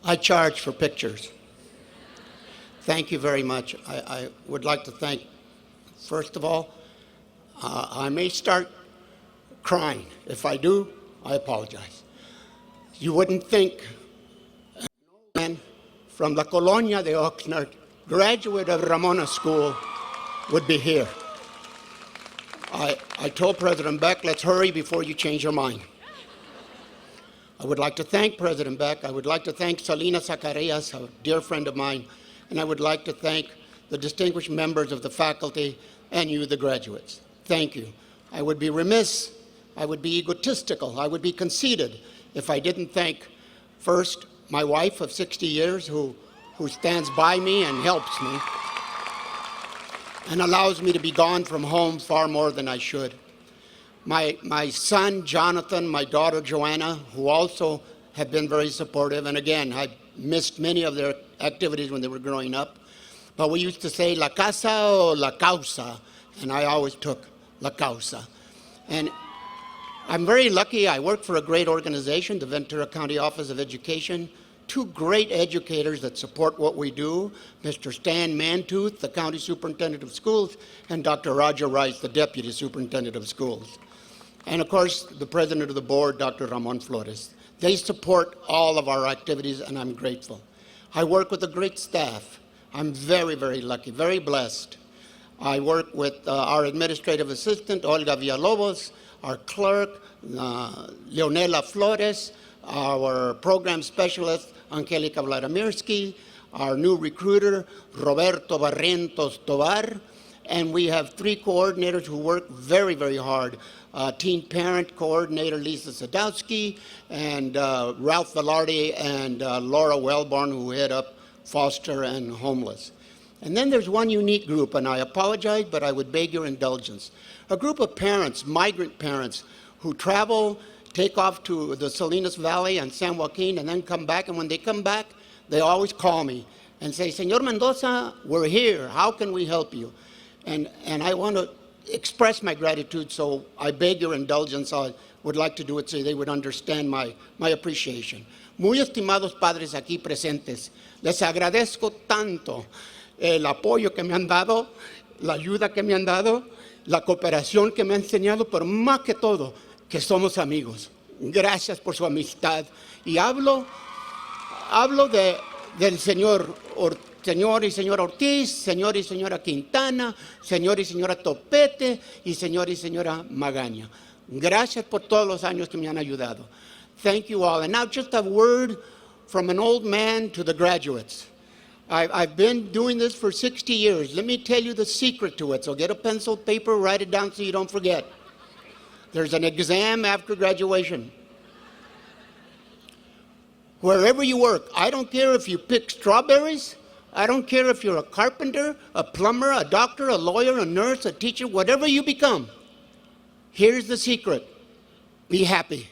I charge for pictures. Thank you very much. I would like to thank, first of all, I may start crying. If I do, I apologize. You wouldn't think a man from La Colonia de Oxnard, graduate of Ramona School, would be here. I told President Beck, let's hurry before you change your mind. I would like to thank President Beck. I would like to thank Salina Zacarias, a dear friend of mine, and I would like to thank the distinguished members of the faculty and you, the graduates. Thank you. I would be remiss, I would be egotistical, I would be conceited if I didn't thank, first, my wife of 60 years who stands by me and helps me and allows me to be gone from home far more than I should. My son, Jonathan, my daughter, Joanna, who also have been very supportive, and again, I missed many of their activities when they were growing up, but we used to say la casa o la causa, and I always took la causa. And I'm very lucky. I work for a great organization, the Ventura County Office of Education, two great educators that support what we do, Mr. Stan Mantooth, the County Superintendent of Schools, and Dr. Roger Rice, the Deputy Superintendent of Schools. And of course, the President of the Board, Dr. Ramon Flores. They support all of our activities, and I'm grateful. I work with a great staff. I'm very, very lucky, very blessed. I work with our administrative assistant, Olga Villalobos, our clerk, Leonela Flores, our program specialist, Angelica Vladimirsky, our new recruiter, Roberto Barrientos Tovar, and we have three coordinators who work very, very hard. Teen parent coordinator, Lisa Sadowski, and Ralph Velarde and Laura Wellborn, who head up foster and homeless. And then there's one unique group, and I apologize, but I would beg your indulgence. A group of parents, migrant parents, who travel, take off to the Salinas Valley and San Joaquin, and then come back. And when they come back, they always call me and say, Señor Mendoza, we're here. How can we help you? And I want to express my gratitude, so I beg your indulgence. I would like to do it so they would understand my appreciation. Muy estimados padres aquí presentes, les agradezco tanto el apoyo que me han dado, la ayuda que me han dado, la cooperación que me han enseñado, pero más que todo, que somos amigos. Gracias por su amistad. Y hablo del señor y señora Ortiz, señor y señora Quintana, señor y señora Topete y señor y señora Magaña. Gracias por todos los años que me han ayudado. Thank you all. And now just a word from an old man to the graduates. I've been doing this for 60 years. Let me tell you the secret to it. So get a pencil, paper, write it down so you don't forget. There's an exam after graduation. Wherever you work, I don't care if you pick strawberries, I don't care if you're a carpenter, a plumber, a doctor, a lawyer, a nurse, a teacher, whatever you become. Here's the secret. Be happy.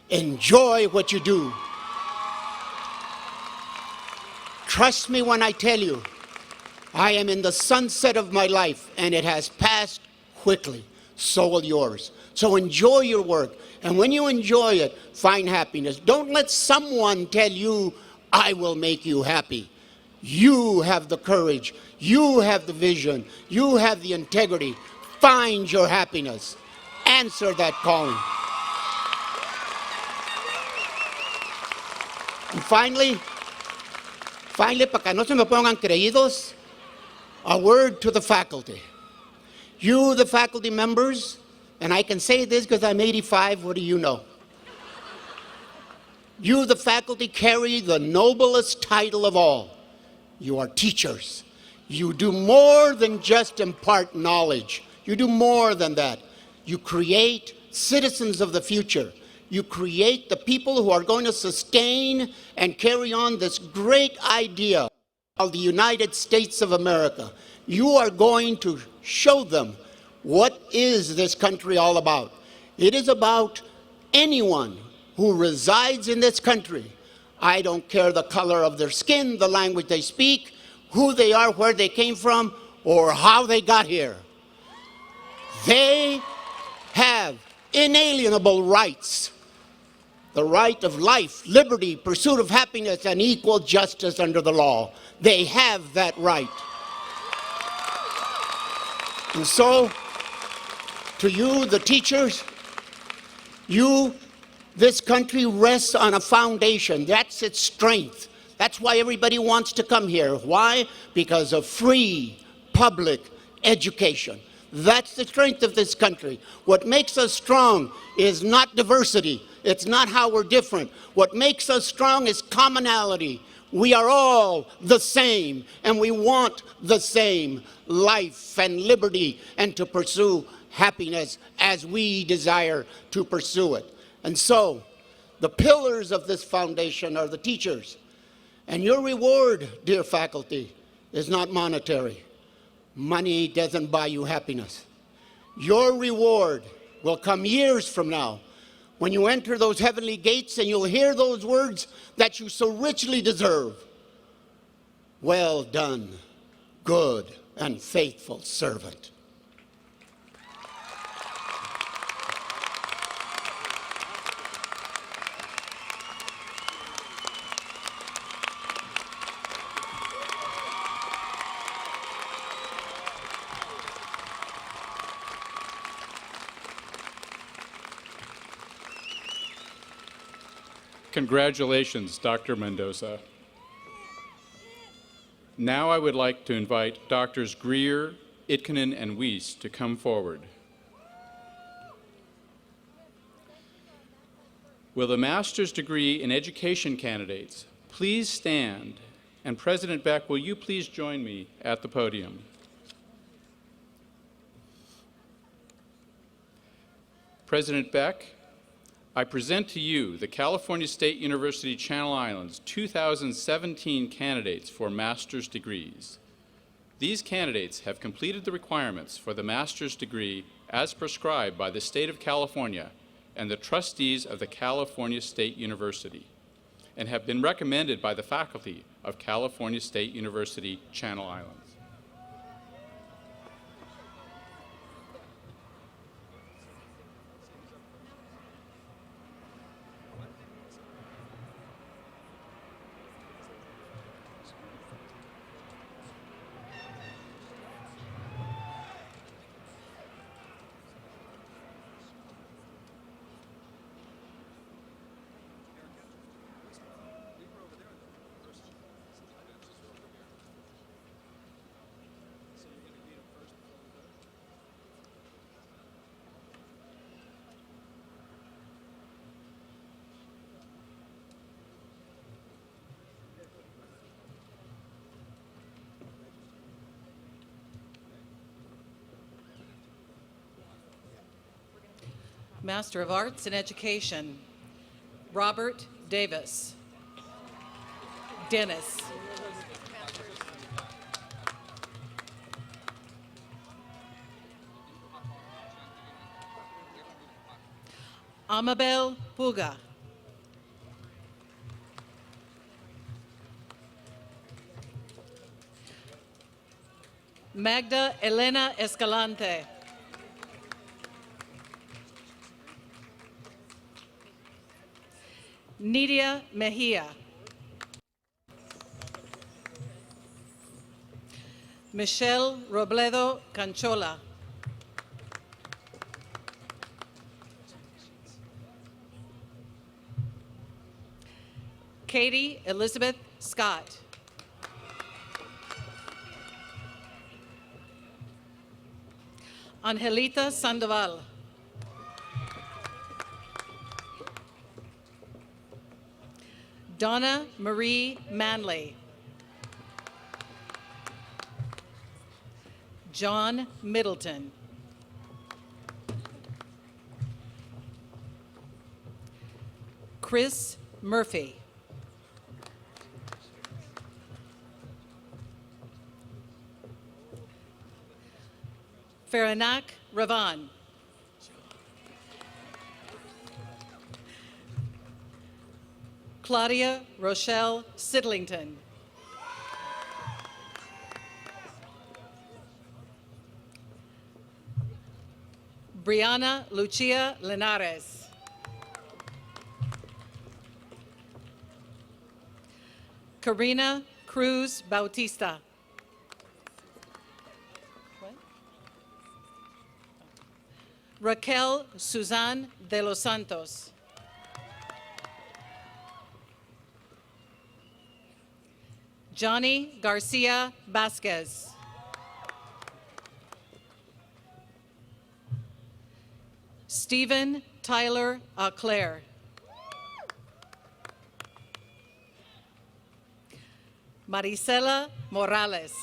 Enjoy what you do. Trust me when I tell you, I am in the sunset of my life and it has passed quickly. So will yours. So enjoy your work. And when you enjoy it, find happiness. Don't let someone tell you, I will make you happy. You have the courage. You have the vision. You have the integrity. Find your happiness. Answer that calling. And finally, para que no se me pongan creídos, a word to the faculty. You, the faculty members, and I can say this because I'm 85, what do you know? You, the faculty, carry the noblest title of all. You are teachers. You do more than just impart knowledge. You do more than that. You create citizens of the future. You create the people who are going to sustain and carry on this great idea of the United States of America. You are going to show them what is this country all about. It is about anyone who resides in this country. I don't care the color of their skin, the language they speak, who they are, where they came from, or how they got here. They have inalienable rights. The right of life, liberty, pursuit of happiness, and equal justice under the law. They have that right. And so, to you, the teachers, this country rests on a foundation. That's its strength. That's why everybody wants to come here. Why? Because of free public education. That's the strength of this country. What makes us strong is not diversity. It's not how we're different. What makes us strong is commonality. We are all the same, and we want the same life and liberty and to pursue happiness as we desire to pursue it. And so, the pillars of this foundation are the teachers. And your reward, dear faculty, is not monetary. Money doesn't buy you happiness. Your reward will come years from now when you enter those heavenly gates and you'll hear those words that you so richly deserve. Well done, good and faithful servant. Congratulations, Dr. Mendoza. Now I would like to invite Drs. Greer, Itkinen, and Weiss to come forward. Will the master's degree in education candidates please stand? And President Beck, will you please join me at the podium? President Beck, I present to you the California State University Channel Islands 2017 candidates for master's degrees. These candidates have completed the requirements for the master's degree as prescribed by the state of California and the trustees of the California State University, and have been recommended by the faculty of California State University Channel Islands. Master of Arts in Education, Robert Davis. Dennis. Amabel Puga. Magda Elena Escalante. Nidia Mejia. Michelle Robledo Canchola. Katie Elizabeth Scott. Angelita Sandoval. Donna Marie Manley. John Middleton. Chris Murphy. Faranak Ravan. Claudia Rochelle Sidlington. Brianna Lucia Linares. Karina Cruz Bautista. Raquel Suzanne de los Santos. Johnny Garcia Vasquez. Stephen Tyler Auclair. Marisela Morales.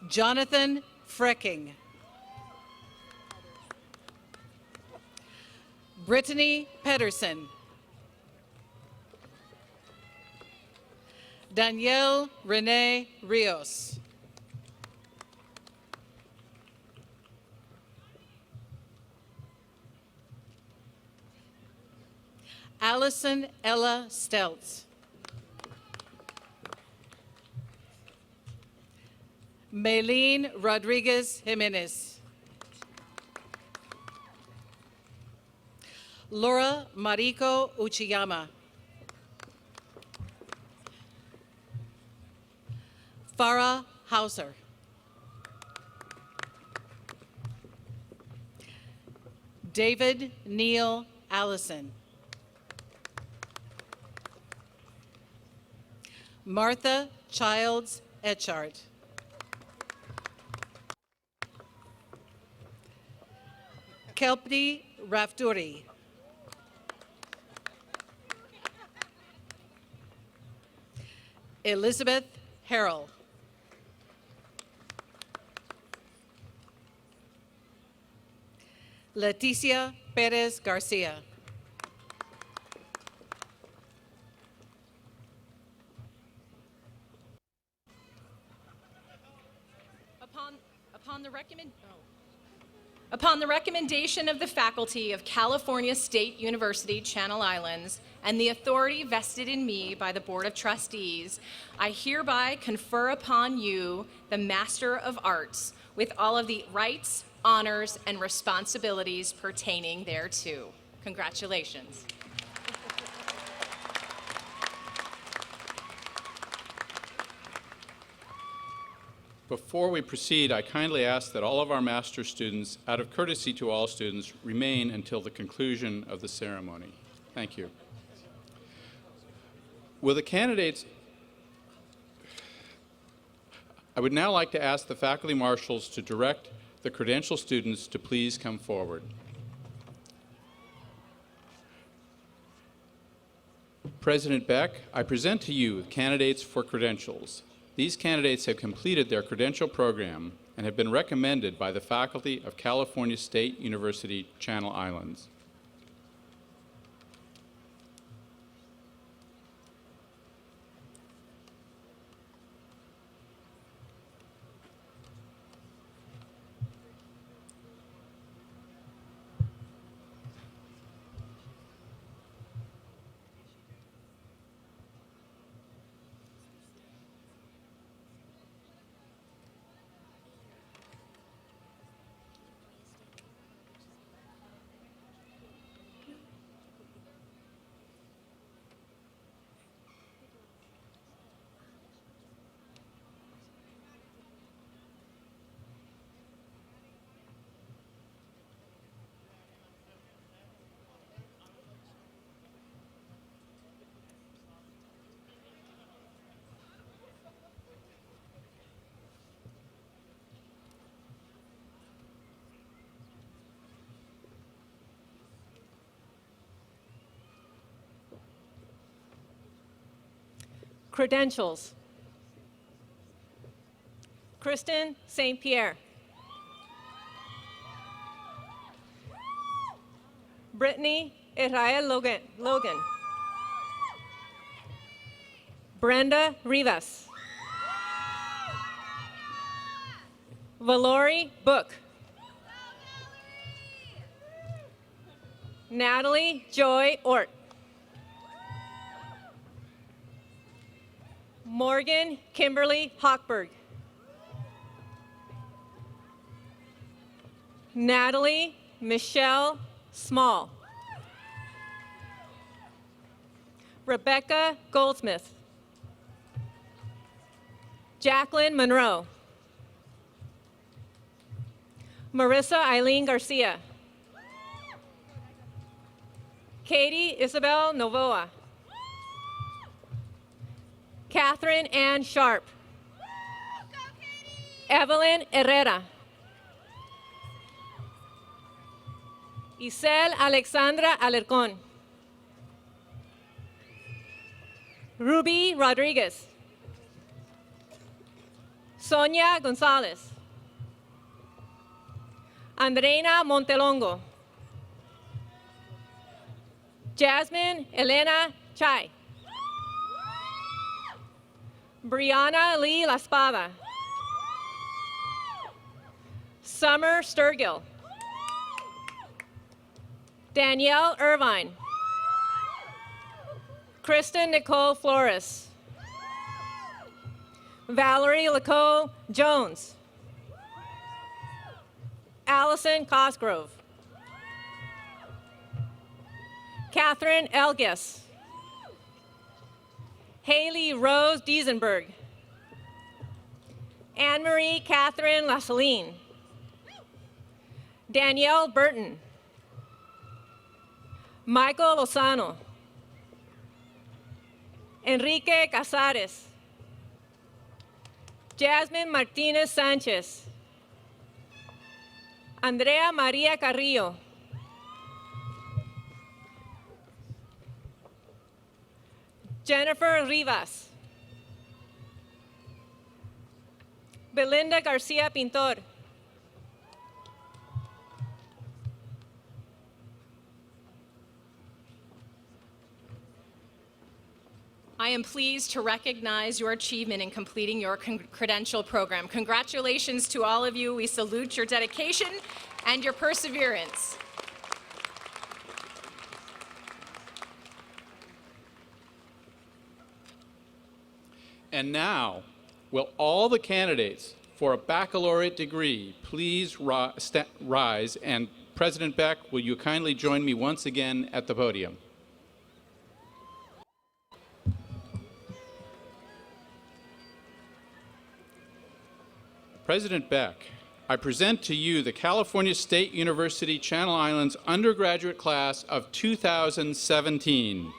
Jonathan Frecking. Brittany Pedersen. Danielle Renee Rios. Allison Ella Stelz. Maylene Rodriguez Jimenez. Laura Mariko Uchiyama. Farah Hauser. David Neil Allison. Martha Childs Etchart. Kelpni Rafturi. Elizabeth Harrell. Leticia Perez Garcia. Upon the recommendation of the faculty of California State University, Channel Islands, and the authority vested in me by the Board of Trustees, I hereby confer upon you the Master of Arts with all of the rights, honors, and responsibilities pertaining thereto. Congratulations. Before we proceed, I kindly ask that all of our master's students, out of courtesy to all students, remain until the conclusion of the ceremony. Thank you. Will the candidates... I would now like to ask the faculty marshals to direct the credential students to please come forward. President Beck, I present to you candidates for credentials. These candidates have completed their credential program and have been recommended by the faculty of California State University, Channel Islands. Credentials. Kristen St. Pierre. Brittany Israel Logan. Brenda Rivas. Valori Book. Natalie Joy Ort. Morgan Kimberly Hochberg. Natalie Michelle Small. Rebecca Goldsmith. Jacqueline Monroe. Marissa Eileen Garcia. Katie Isabel Novoa. Catherine Ann Sharp. Evelyn Herrera. Isel Alexandra Alarcón. Ruby Rodriguez. Sonia Gonzalez. Andreina Montelongo. Jasmine Elena Chai. Brianna Lee La Espada. Summer Sturgill. Danielle Irvine. Kristen Nicole Flores. Valerie Laco Jones. Allison Cosgrove. Catherine Elgis. Haley Rose Diesenberg. Anne-Marie Catherine Lassaline. Danielle Burton. Michael Lozano. Enrique Casares. Jasmine Martinez Sanchez. Andrea Maria Carrillo. Jennifer Rivas. Belinda Garcia Pintor. I am pleased to recognize your achievement in completing your credential program. Congratulations to all of you. We salute your dedication and your perseverance. And now, will all the candidates for a baccalaureate degree please rise, and President Beck, will you kindly join me once again at the podium? President Beck, I present to you the California State University Channel Islands undergraduate class of 2017.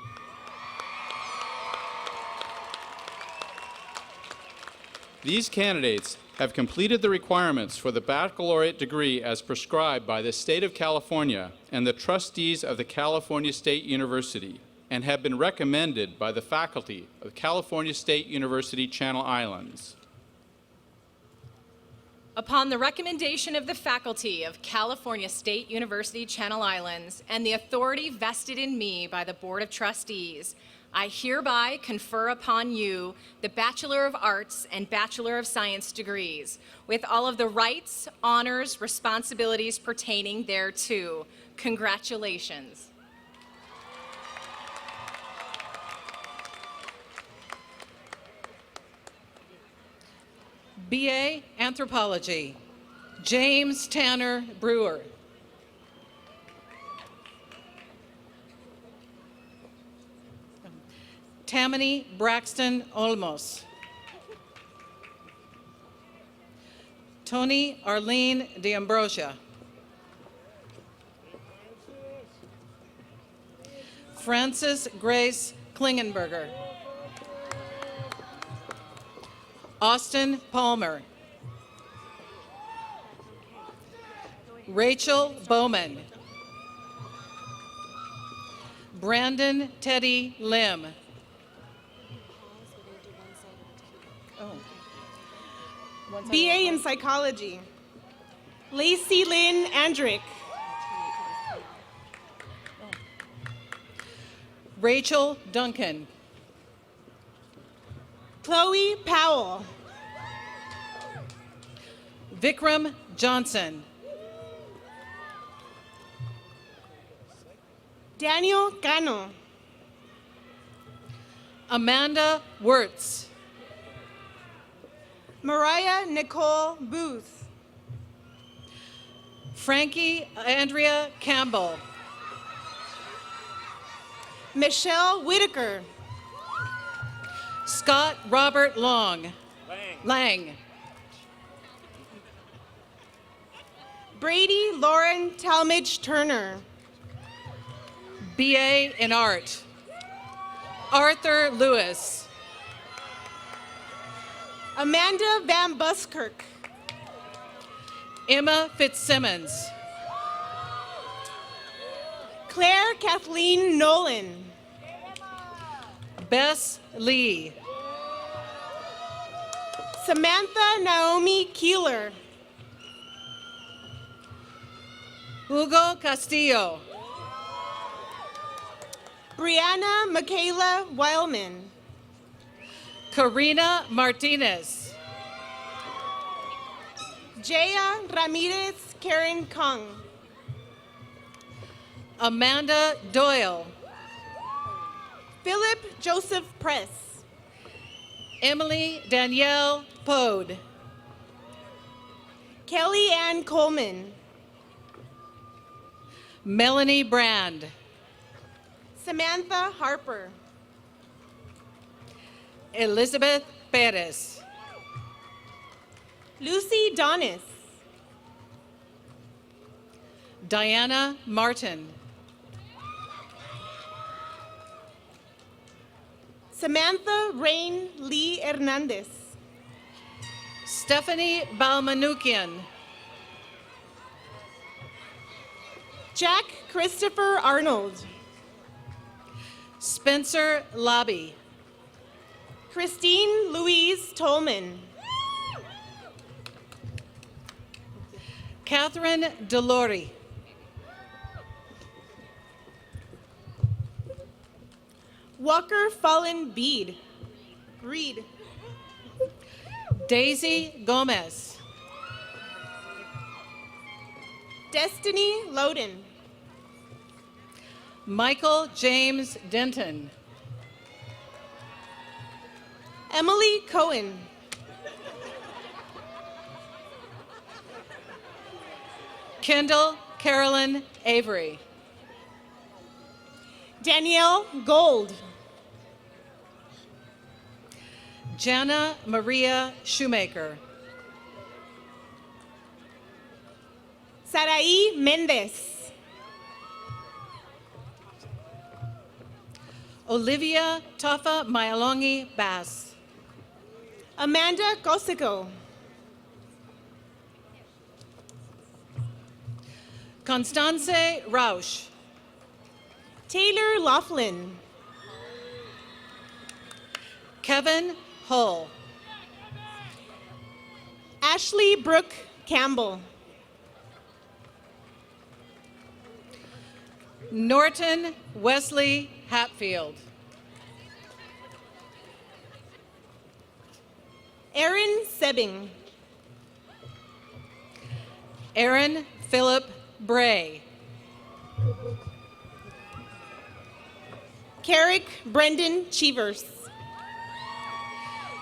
These candidates have completed the requirements for the baccalaureate degree as prescribed by the State of California and the trustees of the California State University, and have been recommended by the faculty of California State University Channel Islands. Upon the recommendation of the faculty of California State University Channel Islands and the authority vested in me by the Board of Trustees, I hereby confer upon you the Bachelor of Arts and Bachelor of Science degrees, with all of the rights, honors, responsibilities pertaining thereto. Congratulations. BA Anthropology, James Tanner Brewer. Tammany Braxton Olmos. Tony Arlene D'Ambrosia. Frances Grace Klingenberger. Austin Palmer. Rachel Bowman. Brandon Teddy Lim. BA in Psychology. Lacey Lynn Andrick. Rachel Duncan. Chloe Powell. Vikram Johnson. Daniel Cano. Amanda Wirtz. Mariah Nicole Booth. Frankie Andrea Campbell. Michelle Whitaker. Scott Robert Lang. Brady Lauren Talmadge Turner. BA in Art. Arthur Lewis. Amanda Van Buskirk. Emma Fitzsimmons. Claire Kathleen Nolan. Bess Lee. Samantha Naomi Keeler. Hugo Castillo. Brianna Michaela Wildman. Karina Martinez. Jaya Ramirez Karen Kong. Amanda Doyle. Philip Joseph Press. Emily Danielle Pode. Kelly Ann Coleman. Melanie Brand. Samantha Harper. Elizabeth Perez. Lucy Donis. Diana Martin. Samantha Rain Lee Hernandez. Stephanie Balmanukian. Jack Christopher Arnold. Spencer Lobby. Christine Louise Tolman. Catherine Delori. Walker Fallen Reed. Daisy Gomez. Destiny Loden. Michael James Denton. Emily Cohen. Kendall Carolyn Avery. Danielle Gold. Jana Maria Shoemaker. Saraí Mendez. Olivia Tafa Myalongi Bass. Amanda Cosico. Constance Rausch. Taylor Laughlin. Kevin Hull. Ashley Brooke Campbell. Norton Wesley Hatfield. Aaron Sebbing. Aaron Philip Bray. Carrick Brendan Cheevers.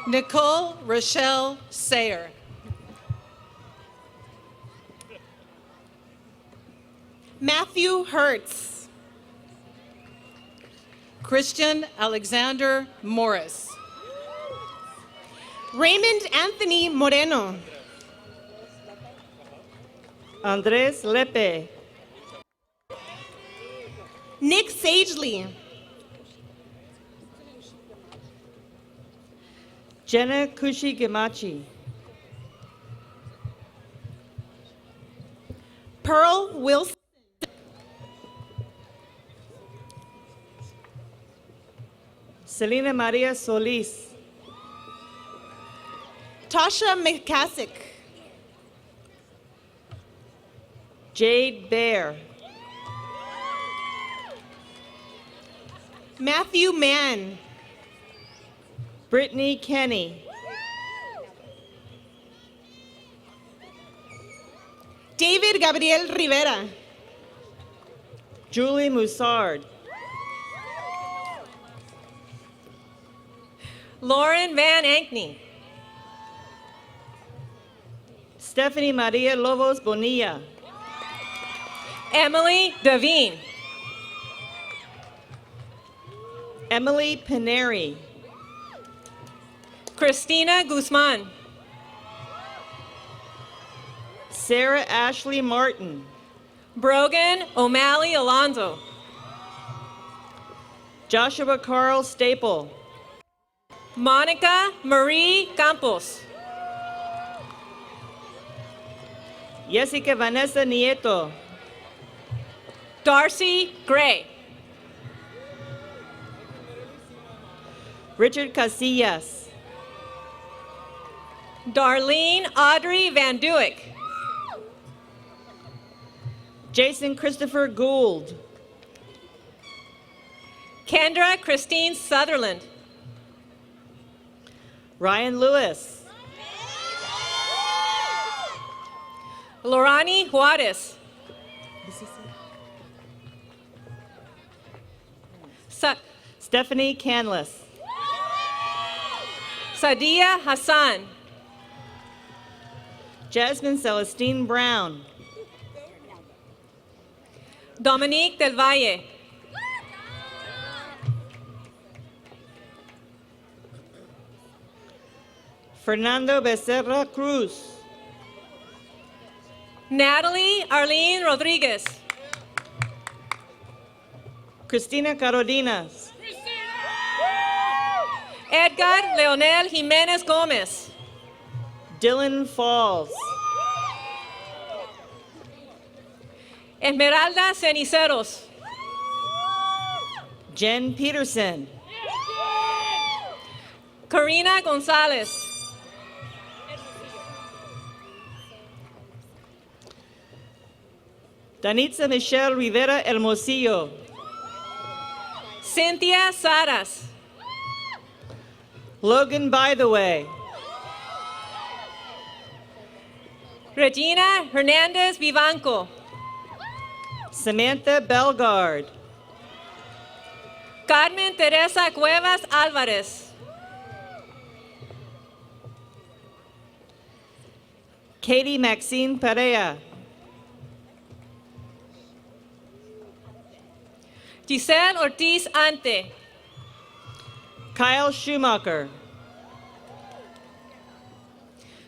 Nicole Rochelle Sayer. Matthew Hertz. Christian Alexander Morris. Raymond Anthony Moreno. Andres Lepe. Nick Sagely. Jenna Kushigamachi. Pearl Wilson. Selena Maria Solis. Tasha McCassick. Jade Bear. Matthew Mann. Brittany Kenny. David Gabriel Rivera. Julie Moussard. Lauren Van Ankney. Stephanie Maria Lobos Bonilla. Emily Devine. Emily Pineri. Christina Guzman. Sarah Ashley Martin. Brogan O'Malley Alonzo. Joshua Carl Staple. Monica Marie Campos. Jessica Vanessa Nieto. Darcy Gray. Richard Casillas. Darlene Audrey Van Duick. Jason Christopher Gould. Kendra Christine Sutherland. Ryan Lewis. Lorani Juarez. Stephanie Canless. Sadia Hassan. Jasmine Celestine Brown. Dominique Del Valle. Fernando Becerra Cruz. Natalie Arlene Rodriguez. Cristina Carolinas. Edgar Leonel Jimenez Gomez. Dylan Falls. Esmeralda Ceniceros. Jen Peterson. Karina Gonzalez. Danitza Michelle Rivera Hermosillo. Cynthia Saras. Logan By the Way. Regina Hernandez Vivanco. Samantha Belgard. Carmen Teresa Cuevas Alvarez. Katie Maxine Perea. Giselle Ortiz Ante. Kyle Schumacher.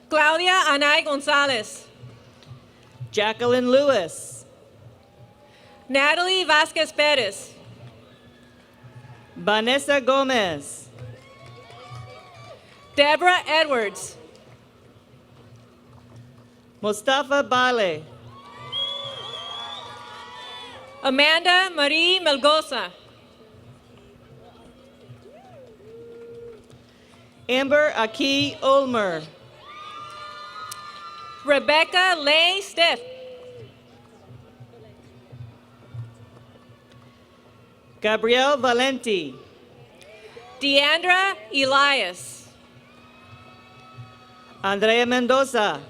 Claudia Anay Gonzalez. Jacqueline Lewis. Natalie Vasquez Perez. Vanessa Gomez. Deborah Edwards. Mustafa Bale. Amanda Marie Melgoza. Amber Aki Ulmer. Rebecca Leigh Stiff. Gabriel Valenti. Deandra Elias. Andrea Mendoza.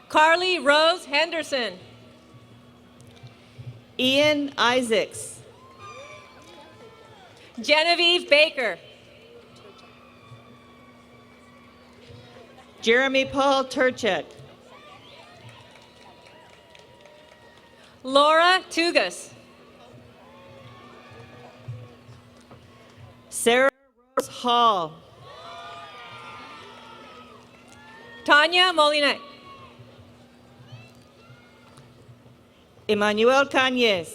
Carly Rose Henderson. Ian Isaacs. Genevieve Baker. Jeremy Paul Turchek. Laura Tugas. Sarah Rose Hall. Tanya Molinet. Emmanuel Cañez.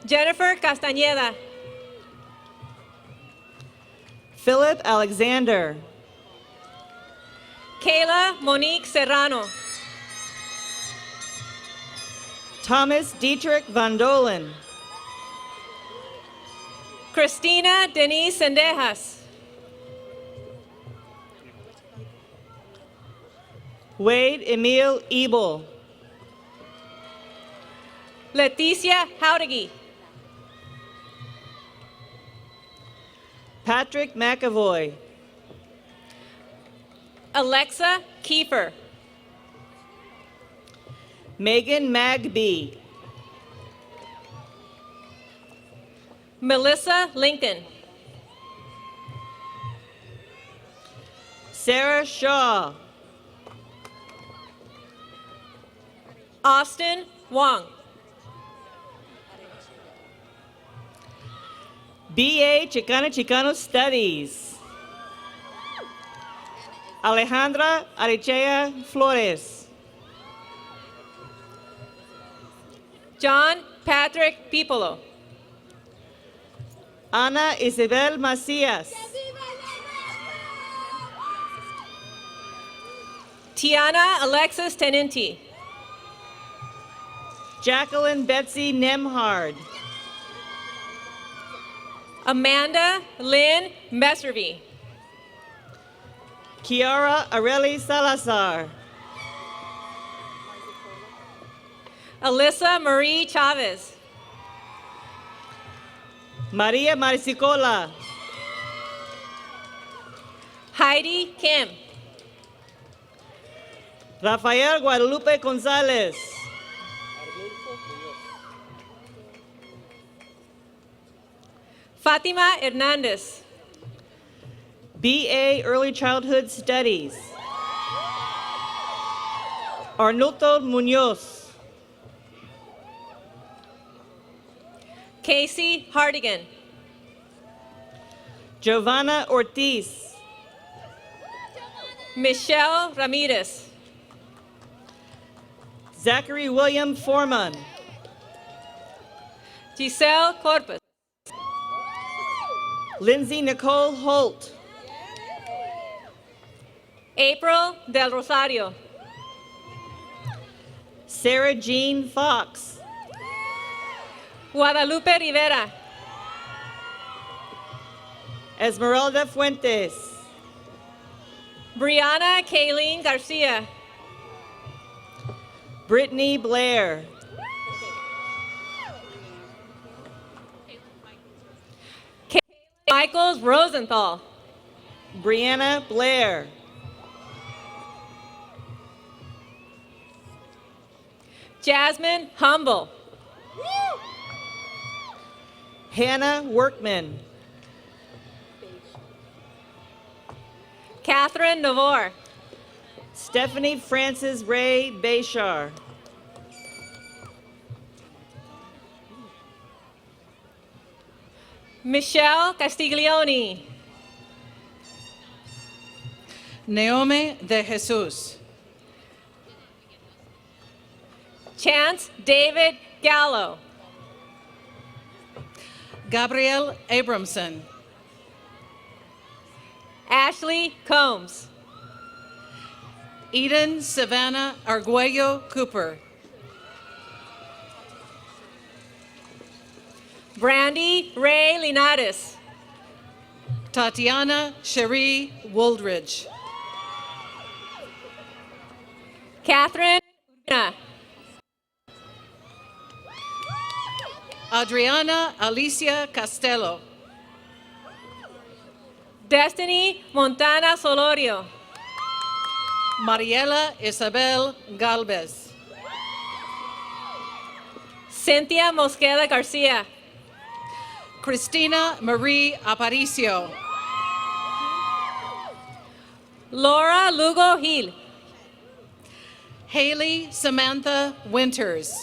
Jennifer Castañeda. Philip Alexander. Kayla Monique Serrano. Thomas Dietrich Van Dolen. Christina Denise Sendejas. Wade Emil Ebel. Leticia Howdegi. Patrick McAvoy. Alexa Kiefer. Megan Magby. Melissa Lincoln. Sarah Shaw. Austin Wong. BA Chicano Studies. Alejandra Arichea Flores. John Patrick Pipolo. Ana Isabel Macias. Tiana Alexis Tenenti. Jacqueline Betsy Nemhard. Amanda Lynn Messervy. Kiara Areli Salazar. Alyssa Marie Chavez. Maria Maricicola. Heidi Kim. Rafael Guadalupe Gonzalez. Fatima Hernandez. BA Early Childhood Studies. Arnulfo Munoz. Casey Hardigan. Giovanna Ortiz. Michelle Ramirez. Zachary William Foreman. Giselle Corpus. Lindsay Nicole Holt. April Del Rosario. Sarah Jean Fox. Guadalupe Rivera. Esmeralda Fuentes. Brianna Kayleen Garcia. Brittany Blair. Michaels Rosenthal. Brianna Blair. Jasmine Humble. Hannah Workman. Catherine Navor. Stephanie Frances Ray Bayshar. Michelle Castiglione. Naomi de Jesus. Chance David Gallo. Gabrielle Abramson. Ashley Combs. Eden Savannah Arguello Cooper. Brandy Ray Linares. Tatiana Cherie Wooldridge. Catherine Urbina. Adriana Alicia Castello. Destiny Montana Solorio. Mariela Isabel Galvez. Cynthia Mosqueda Garcia. Cristina Marie Aparicio. Laura Lugo Gil. Haley Samantha Winters.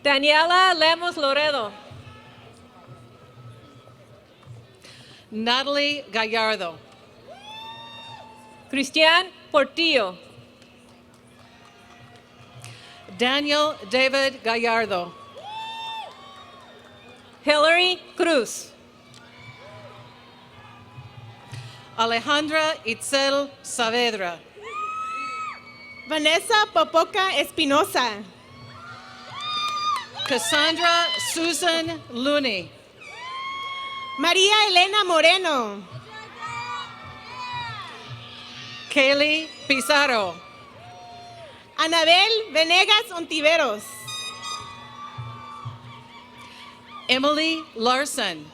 Daniela Lemos Loredo. Natalie Gallardo. Cristian Portillo. Daniel David Gallardo. Hillary Cruz. Alejandra Itzel Saavedra. Vanessa Popoca Espinosa. Cassandra Susan Looney. María Elena Moreno. Kaylee Pizarro. Anabel Venegas Ontiveros. Emily Larson.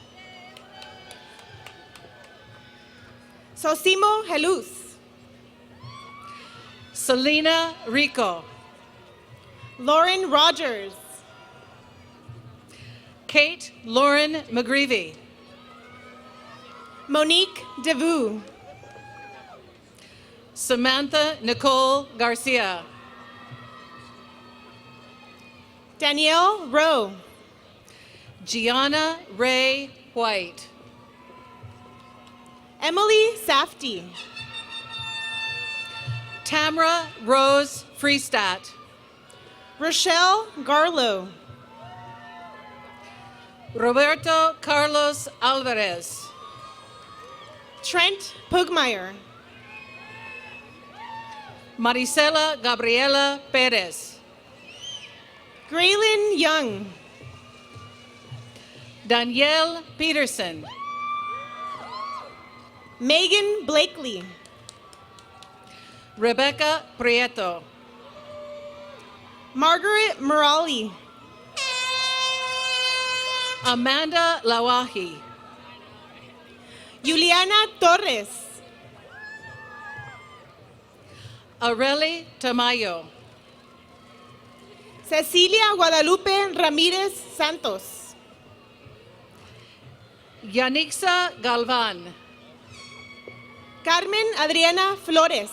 Sosimo Jeluz. Selena Rico. Lauren Rogers. Kate Lauren McGreevy. Monique Devu. Samantha Nicole Garcia. Danielle Rowe. Gianna Ray White. Emily Safty. Tamara Rose Freestat. Rochelle Garlow. Roberto Carlos Alvarez. Trent Pugmire. Marisela Gabriela Perez. Graylin Young. Danielle Peterson. Megan Blakely. Rebecca Prieto. Margaret Morali. Amanda Lawahi. Juliana Torres. Areli Tamayo. Cecilia Guadalupe Ramírez Santos. Yanixa Galvan. Carmen Adriana Flores.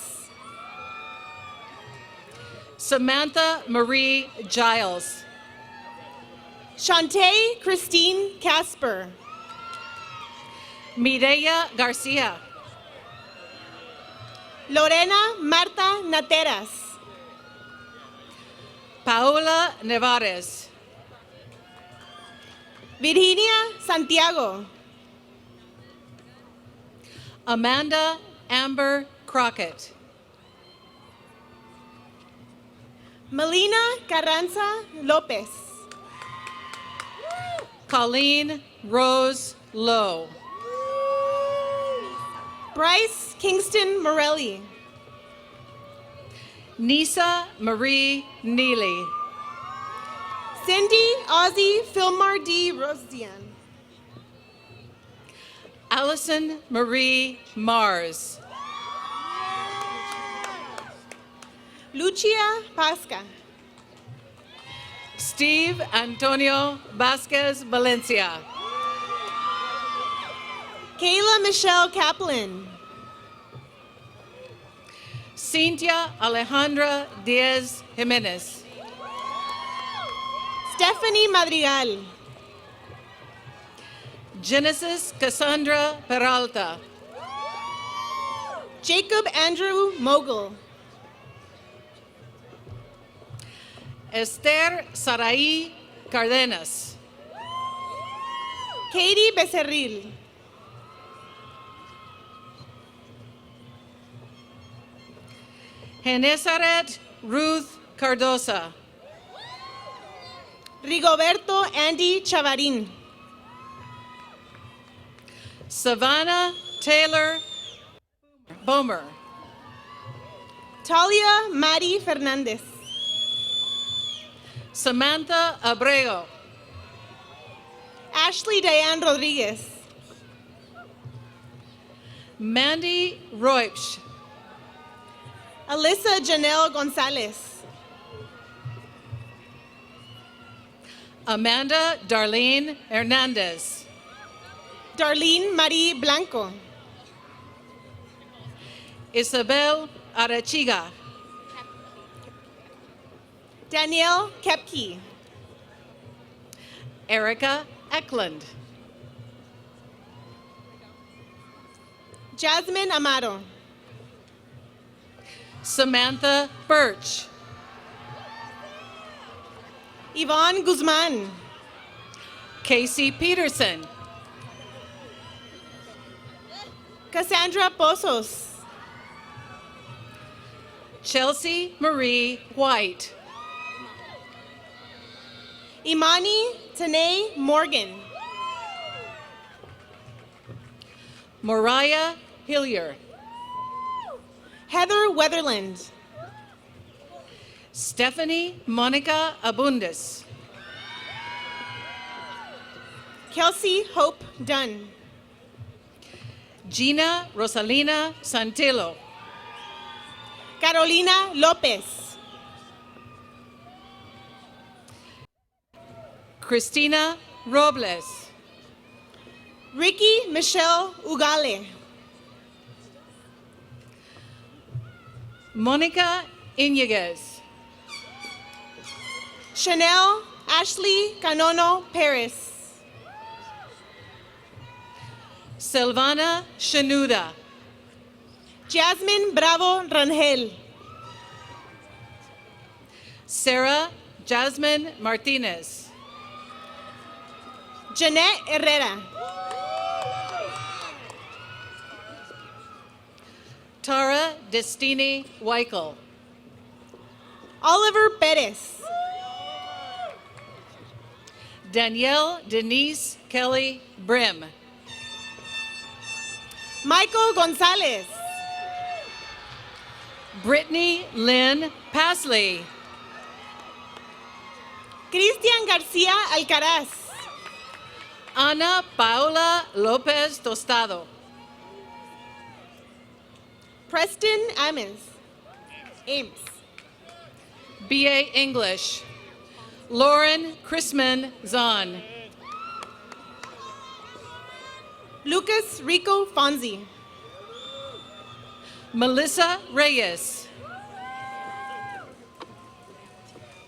Samantha Marie Giles. Shantae Christine Casper. Mireya Garcia. Lorena Marta Nateras. Paola Nevares. Virginia Santiago. Amanda Amber Crockett. Melina Carranza Lopez. Colleen Rose Lowe. Bryce Kingston Morelli. Nisa Marie Neely. Cindy Ozzy Filmar D. Rosian. Allison Marie Mars. Lucia Pasca. Steve Antonio Vasquez Valencia. Kayla Michelle Kaplan. Cynthia Alejandra Diaz Jimenez. Stephanie Madrigal. Genesis Cassandra Peralta. Jacob Andrew Mogul. Esther Saraí Cardenas. Katie Becerril. Genesaret Ruth Cardosa. Rigoberto Andy Chavarin. Savannah Taylor Bomer. Talia Mari Fernandez. Samantha Abrego. Ashley Diane Rodriguez. Mandy Roipsch. Alyssa Janelle Gonzalez. Amanda Darlene Hernandez. Darlene Marie Blanco. Isabel Arachiga. Danielle Kepke. Erica Eklund. Jasmine Amaro. Samantha Birch. Yvonne Guzman. Casey Peterson. Cassandra Pozos. Chelsea Marie White. Imani Tanae Morgan. Mariah Hillier. Heather Weatherland. Stephanie Monica Abundis. Kelsey Hope Dunn. Gina Rosalina Santillo. Carolina Lopez. Christina Robles. Ricky Michelle Ugale. Monica Iñiguez. Chanel Ashley Canono Perez. Silvana Shanuda. Jasmine Bravo Rangel. Sarah Jasmine Martinez. Jeanette Herrera. Tara Destini Weichel. Oliver Perez. Danielle Denise Kelly Brim. Michael Gonzalez. Brittany Lynn Pasley. Cristian García Alcaraz. Ana Paula Lopez Tostado. Preston Ames. B.A. English. Lauren Chrisman Zahn. Lucas Rico Fonzi. Melissa Reyes.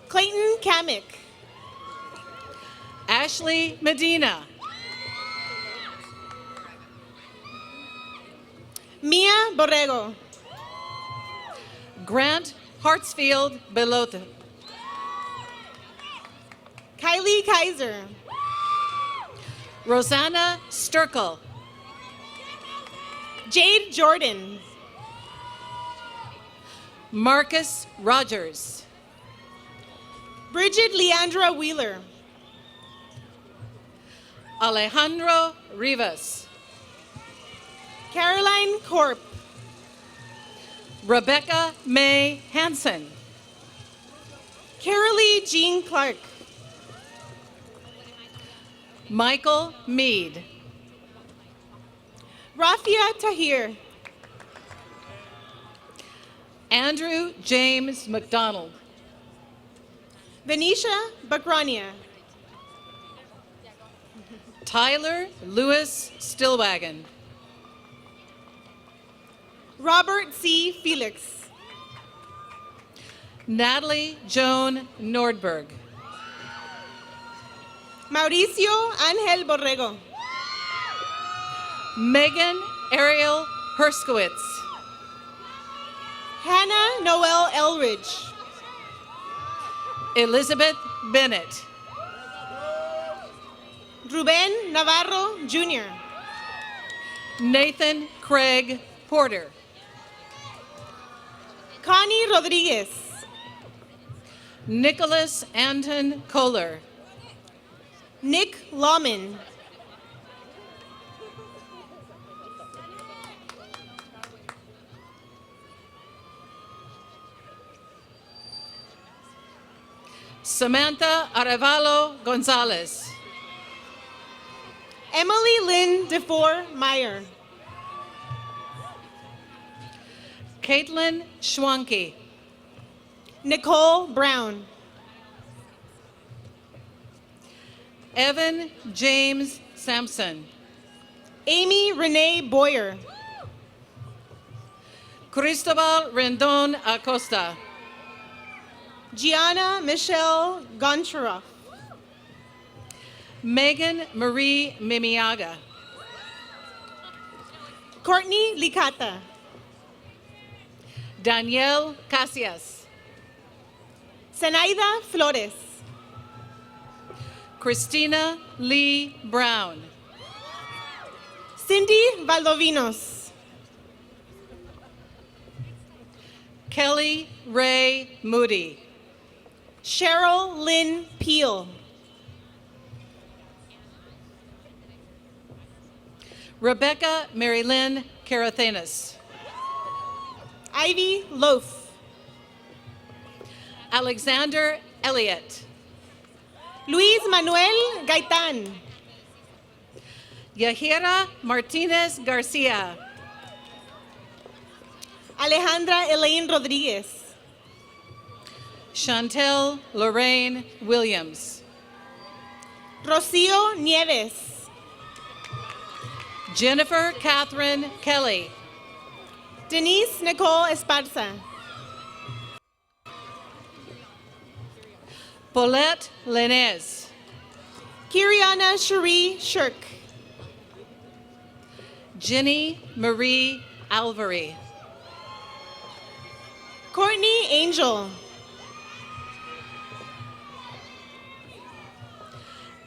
Clayton Kamick. Ashley Medina. Mia Borrego. Grant Hartsfield Belota. Kylie Kaiser. Rosanna Sturkle. Jade Jordan. Marcus Rogers. Bridget Leandra Wheeler. Alejandro Rivas. Caroline Corp. Rebecca May Hansen. Carolee Jean Clark. Michael Mead. Rafia Tahir. Andrew James McDonald. Venetia Bakrania. Tyler Lewis Stillwagon. Robert C. Felix. Natalie Joan Nordberg. Mauricio Ángel Borrego. Megan Ariel Herskowitz. Hannah Noel Elridge. Elizabeth Bennett. Ruben Navarro Jr. Nathan Craig Porter. Connie Rodriguez. Nicholas Anton Kohler. Nick Lawman. Samantha Arevalo Gonzalez. Emily Lynn DeFore Meyer. Caitlin Schwanke. Nicole Brown. Evan James Sampson. Amy Renee Boyer. Cristobal Rendon Acosta. Gianna Michelle Goncharoff. Megan Marie Mimiaga. Courtney Licata. Danielle Casillas. Zenaida Flores. Christina Lee Brown. Cindy Valdovinos. Kelly Ray Moody. Cheryl Lynn Peel. Rebecca Mary Lynn Carathenis. Ivy Loaf. Alexander Elliott. Luis Manuel Gaitan. Yahira Martinez Garcia. Alejandra Elaine Rodriguez. Chantel Lorraine Williams. Rocio Nieves. Jennifer Catherine Kelly. Denise Nicole Esparza. Paulette Lenez. Kiriana Cherie Shirk. Jenny Marie Alvary. Courtney Angel.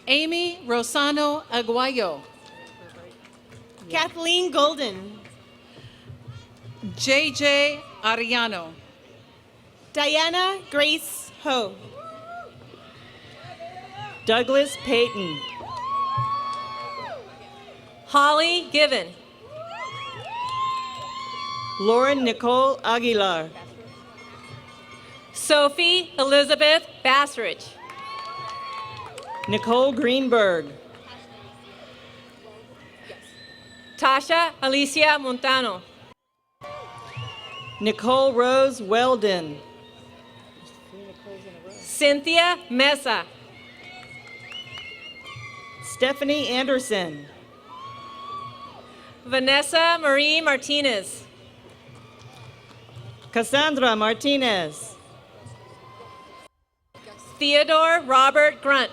Amy Rosano Aguayo. Kathleen Golden. JJ Ariano. Diana Grace Ho. Douglas Payton. Holly Given. Lauren Nicole Aguilar. Sophie Elizabeth Bassridge. Nicole Greenberg. Tasha Alicia Montano. Nicole Rose Weldon. Cynthia Mesa. Stephanie Anderson. Vanessa Marie Martinez. Cassandra Martinez. Theodore Robert Grunt.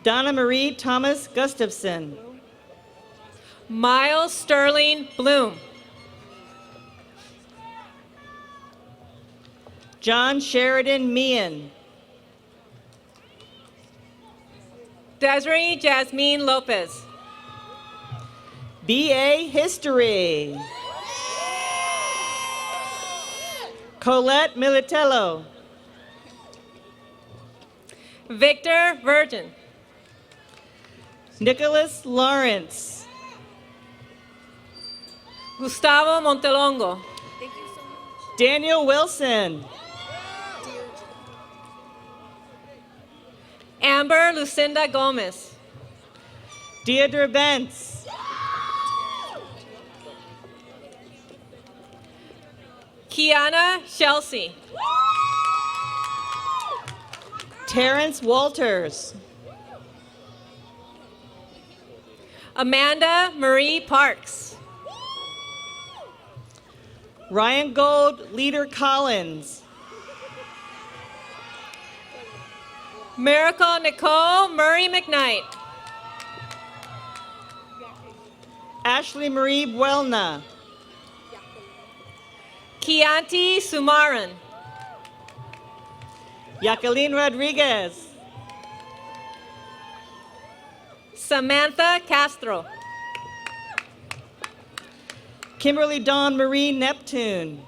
Donna Marie Thomas Gustafson. Miles Sterling Bloom. John Sheridan Meehan. Desiree Jasmine Lopez. BA History. Colette Militello. Victor Virgin. Nicholas Lawrence. Gustavo Montelongo. Daniel Wilson. Amber Lucinda Gomez. Deidre Bentz. Kiana Chelsea. Terrence Walters. Amanda Marie Parks. Ryan Gold, Leader Collins. Miracle Nicole Murray McKnight. Ashley Marie Buelna. Kianti Sumaran. Jacqueline Rodriguez. Samantha Castro. Kimberly Dawn Marie Neptune.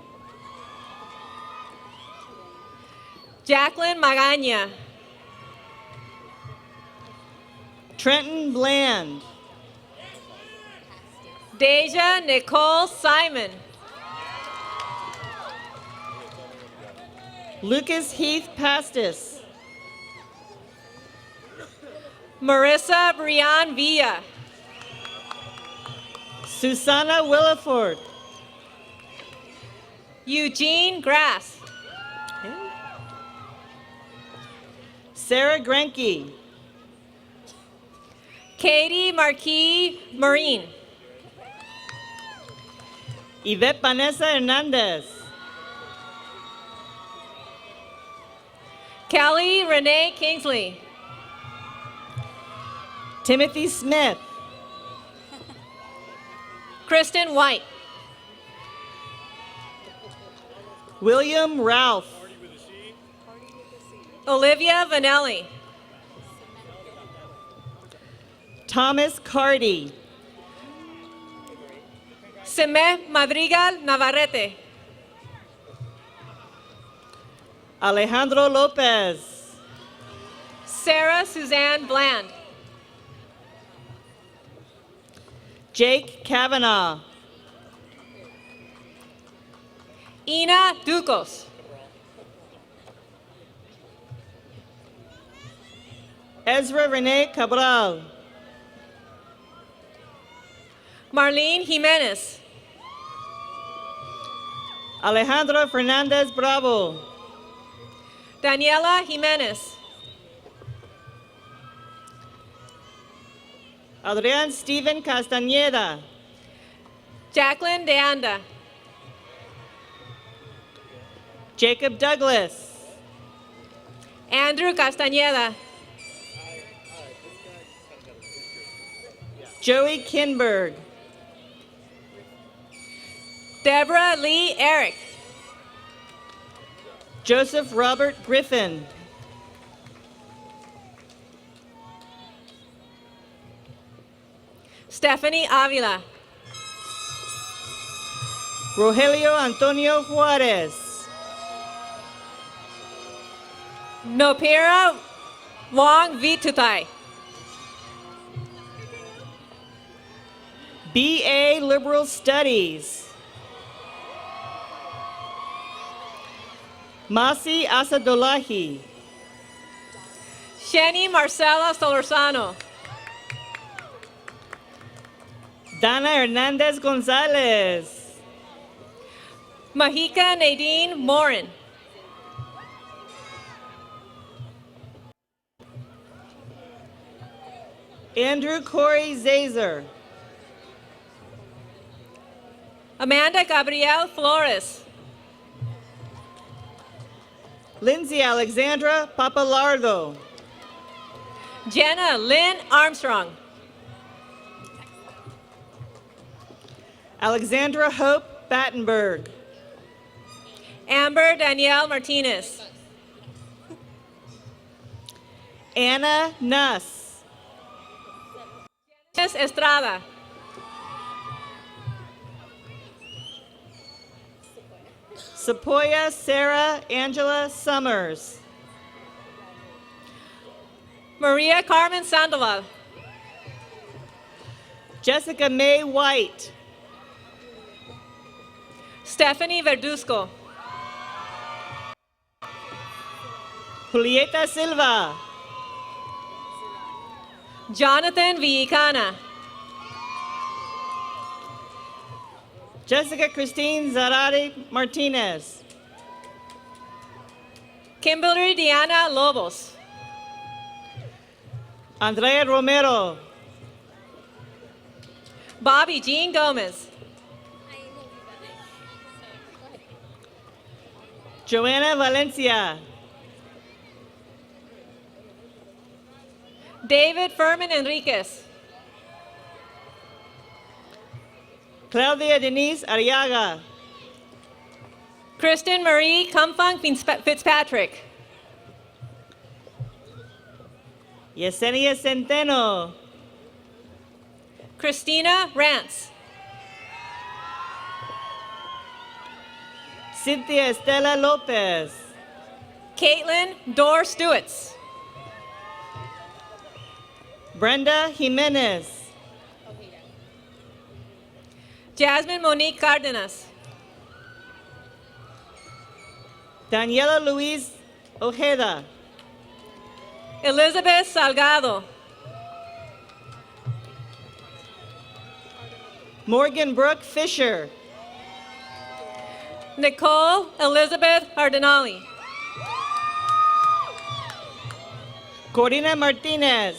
Jacqueline Magaña. Trenton Bland. Deja Nicole Simon. Lucas Heath Pastis. Marissa Brian Villa. Susana Williford. Eugene Grass. Sarah Grenke. Katie Marquis Marine. Yvette Vanessa Hernandez. Kelly Renee Kingsley. Timothy Smith. Kristen White. William Ralph. Olivia Vanelli. Thomas Cardy. Semeh Madrigal Navarrete. Alejandro Lopez. Sarah Suzanne Bland. Jake Kavanaugh. Ina Ducos. Ezra Renee Cabral. Marlene Jimenez. Alejandro Fernandez Bravo. Daniela Jimenez. Adrian Steven Castañeda. Jacqueline DeAnda. Jacob Douglas. Andrew Castañeda. Joey Kinberg. Deborah Lee Eric. Joseph Robert Griffin. Stephanie Avila. Rogelio Antonio Juarez. Nopira Wong Vitutai. BA Liberal Studies. Masi Asadolahi. Shani Marcela Solorzano. Dana Hernandez Gonzalez. Mahika Nadine Morin. Andrew Corey Zazer. Amanda Gabrielle Flores. Lindsay Alexandra Papalardo. Jenna Lynn Armstrong. Alexandra Hope Battenberg. Amber Danielle Martinez. Anna Nuss. Jess Estrada. Sequoia Sarah Angela Summers. Maria Carmen Sandoval. Jessica May White. Stephanie Verduzco. Julieta Silva. Jonathan Villicana. Jessica Christine Zarate Martinez. Kimberly Diana Lobos. Andrea Romero. Bobby Jean Gomez. Joanna Valencia. David Furman Enriquez. Claudia Denise Arriaga. Kristen Marie Kumfung Fitzpatrick. Yesenia Centeno. Christina Rance. Cynthia Estela Lopez. Caitlin Dorr Stewarts. Brenda Jimenez. Jasmine Monique Cardenas. Daniela Luis Ojeda, Elizabeth Salgado. Morgan Brooke Fisher, Nicole Elizabeth Ardenali. Corina Martinez,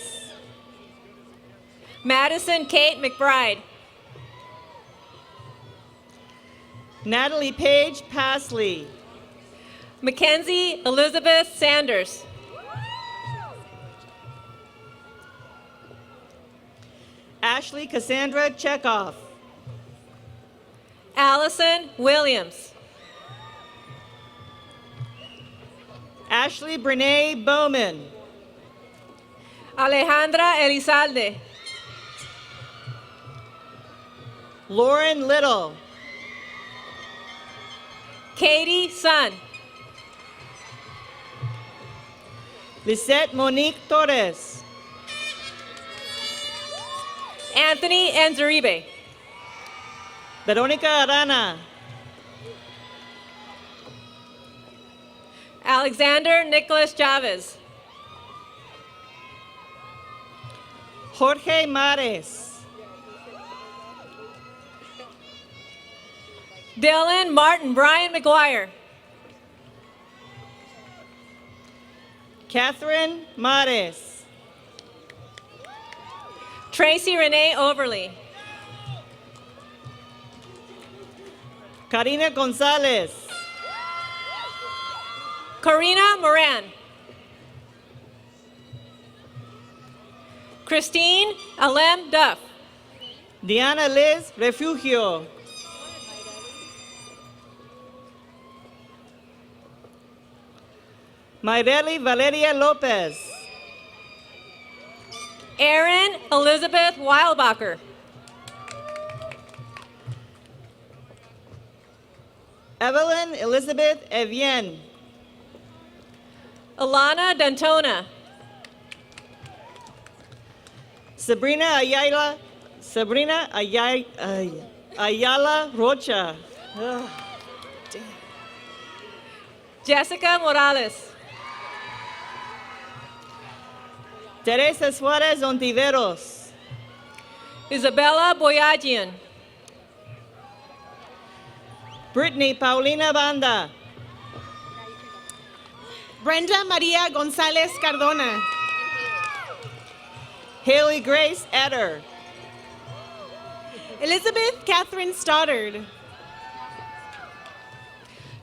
Madison Kate McBride. Natalie Page Pasley, Mackenzie Elizabeth Sanders. Ashley Cassandra Chekhov, Allison Williams. Ashley Brene Bowman, Alejandra Elizalde. Lauren Little, Katie Sun. Lisette Monique Torres, Anthony Enzaribe. Veronica Arana, Alexander Nicholas Chavez. Jorge Mares, Dylan Martin Brian McGuire. Catherine Mares, Tracy Renee Overly. Karina Gonzalez, Karina Moran. Christine Alem Duff. Diana Liz Refugio, Mayreli Valeria Lopez, Erin Elizabeth Weilbacher. Evelyn Elizabeth Evian, Alana Dantona. Sabrina Ayala Rocha, Jessica Morales. Teresa Suarez Ontiveros, Isabella Boyajian. Brittany Paulina Banda, Brenda Maria Gonzalez Cardona. Haley Grace Etter, Elizabeth Catherine Stoddard.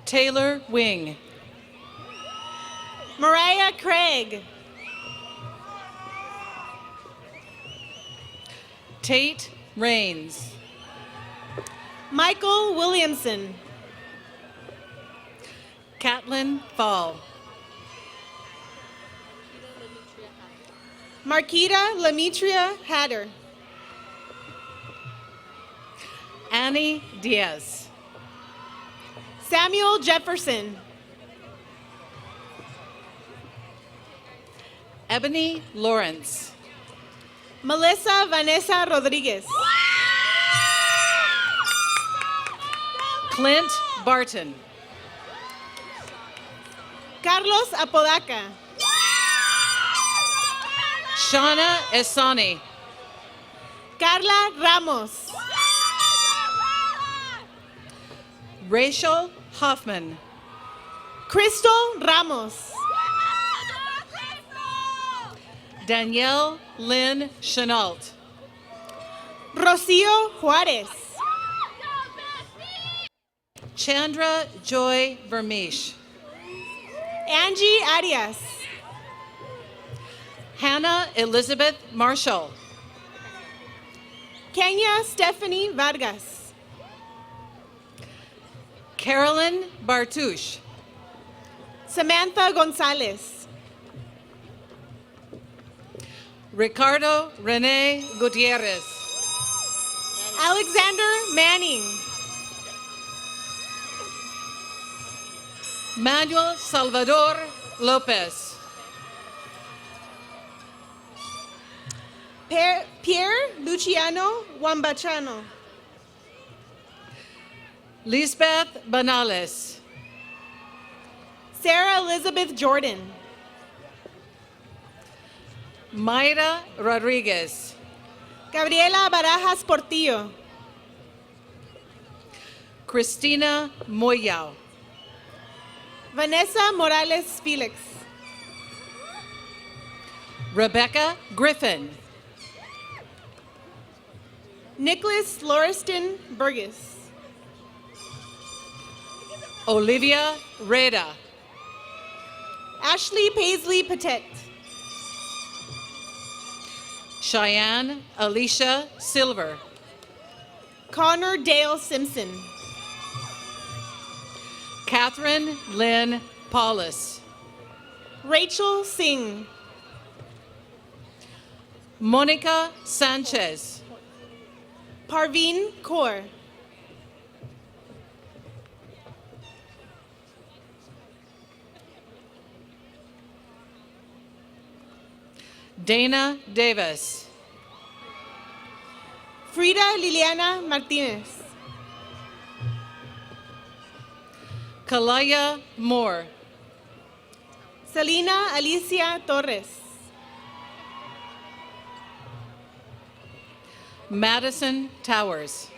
Taylor Wing, Mariah Craig. Tate Rains, Michael Williamson. Catlin Fall, Marquita Lemetria Hatter. Annie Diaz, Samuel Jefferson. Ebony Lawrence, Melissa Vanessa Rodriguez. Clint Barton, Carlos Apodaca. Shauna Esani, Carla Ramos. Rachel Hoffman, Crystal Ramos. Danielle Lynn Chenault, Rocio Juarez. Chandra Joy Vermeesh, Angie Arias. Hannah Elizabeth Marshall, Kenya Stephanie Vargas. Carolyn Bartouche, Samantha Gonzalez. Ricardo Rene Gutierrez, Alexander Manning. Manuel Salvador Lopez, Pierre Luciano Wambachano. Lisbeth Banales, Sarah Elizabeth Jordan. Mayra Rodriguez. Gabriela Barajas Portillo. Christina Moyao. Vanessa Morales Felix. Rebecca Griffin. Nicholas Lauriston Burgess. Olivia Reda. Ashley Paisley Patet. Cheyenne Alicia Silver. Connor Dale Simpson. Catherine Lynn Paulus. Rachel Singh. Monica Sanchez. Parveen Kaur. Dana Davis. Frida Liliana Martinez. Kalaya Moore. Selena Alicia Torres. Madison Towers.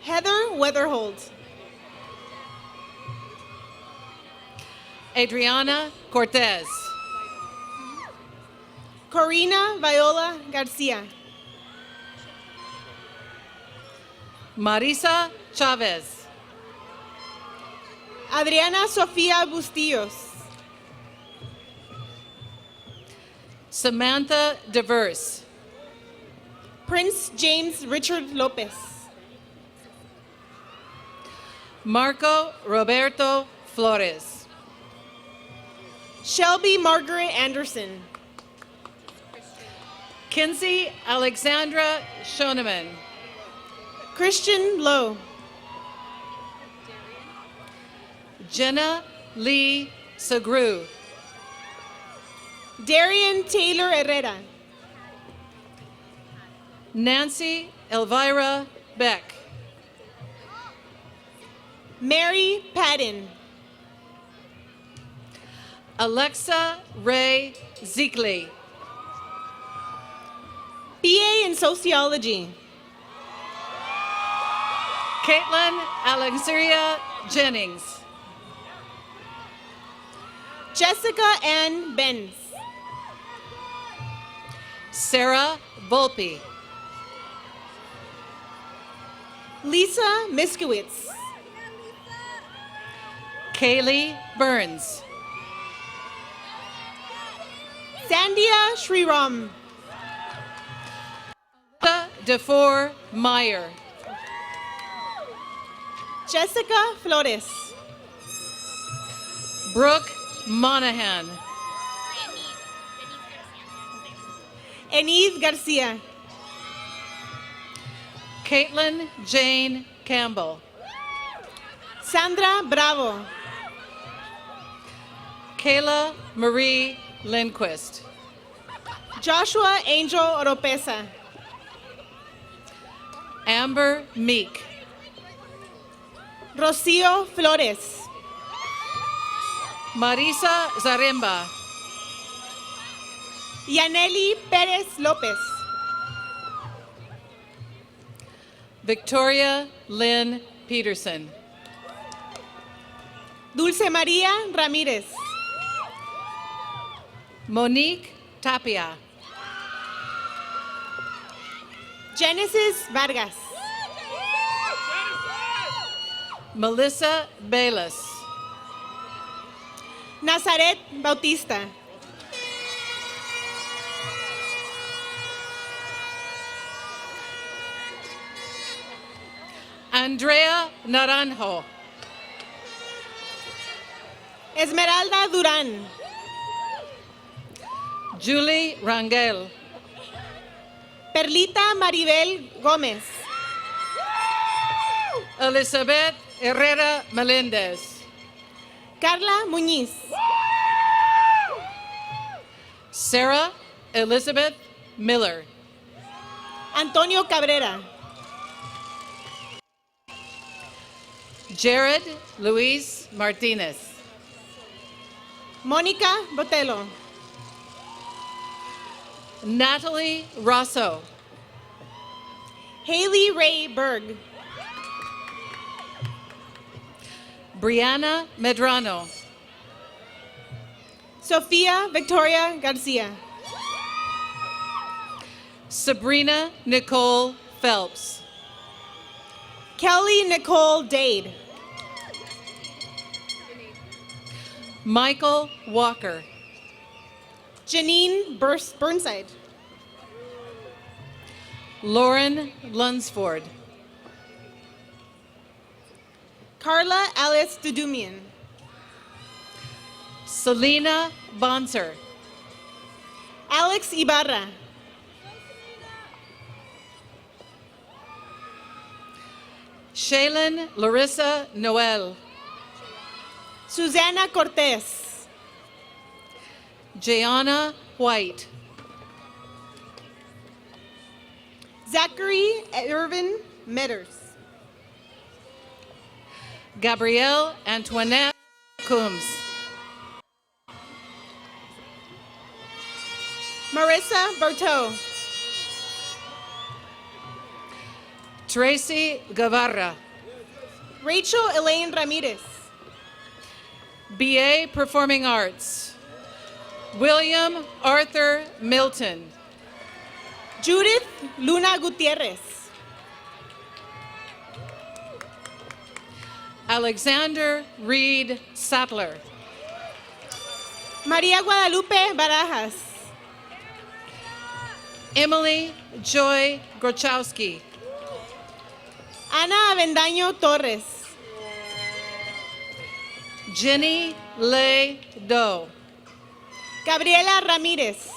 Heather Weatherhold. Adriana Cortez. Corina Viola Garcia. Marisa Chavez. Adriana Sofia Bustillos. Samantha Diverse. Prince James Richard Lopez. Marco Roberto Flores. Shelby Margaret Anderson. Kinsey Alexandra Shoneman. Christian Lowe. Jenna Lee Sagru. Darian Taylor Herrera. Nancy Elvira Beck. Mary Padden. Alexa Ray Zeekley. BA in Sociology. Caitlin Alexandria Jennings. Jessica Ann Benz. Sarah Volpe. Lisa Miskowitz. Kaylee Burns. Sandia Shriram. DeFore Meyer. Jessica Flores. Brooke Monahan. Enid Garcia. Caitlin Jane Campbell. Sandra Bravo. Kayla Marie Lindquist. Joshua Angel Oropesa. Amber Meek. Rocio Flores. Marisa Zaremba. Yaneli Perez Lopez. Victoria Lynn Peterson. Dulce María Ramírez. Monique Tapia. Genesis Vargas. Melissa Bayless. Nazaret Bautista. Andrea Naranjo. Esmeralda Durán. Julie Rangel. Perlita Maribel Gómez. Elizabeth Herrera Melendez. Carla Muñiz. Sarah Elizabeth Miller. Antonio Cabrera. Jared Luis Martinez. Mónica Botello. Natalie Rosso. Haley Ray Berg. Brianna Medrano. Sofia Victoria Garcia. Sabrina Nicole Phelps. Kelly Nicole Dade. Michael Walker. Janine Burnside. Lauren Lunsford. Carla Alice Dudumian. Selena Bonser. Alex Ibarra. Shaylin Larissa Noel. Susana Cortez. Jayana White. Zachary Irvin Metters. Gabrielle Antoinette Coombs. Marissa Berteau. Tracy Guevara. Rachel Elaine Ramirez. BA Performing Arts. William Arthur Milton. Judith Luna Gutierrez. Alexander Reed Sattler. María Guadalupe Barajas. Emily Joy Grochowski. Ana Avendaño Torres. Jenny Lay Doe. Gabriela Ramírez.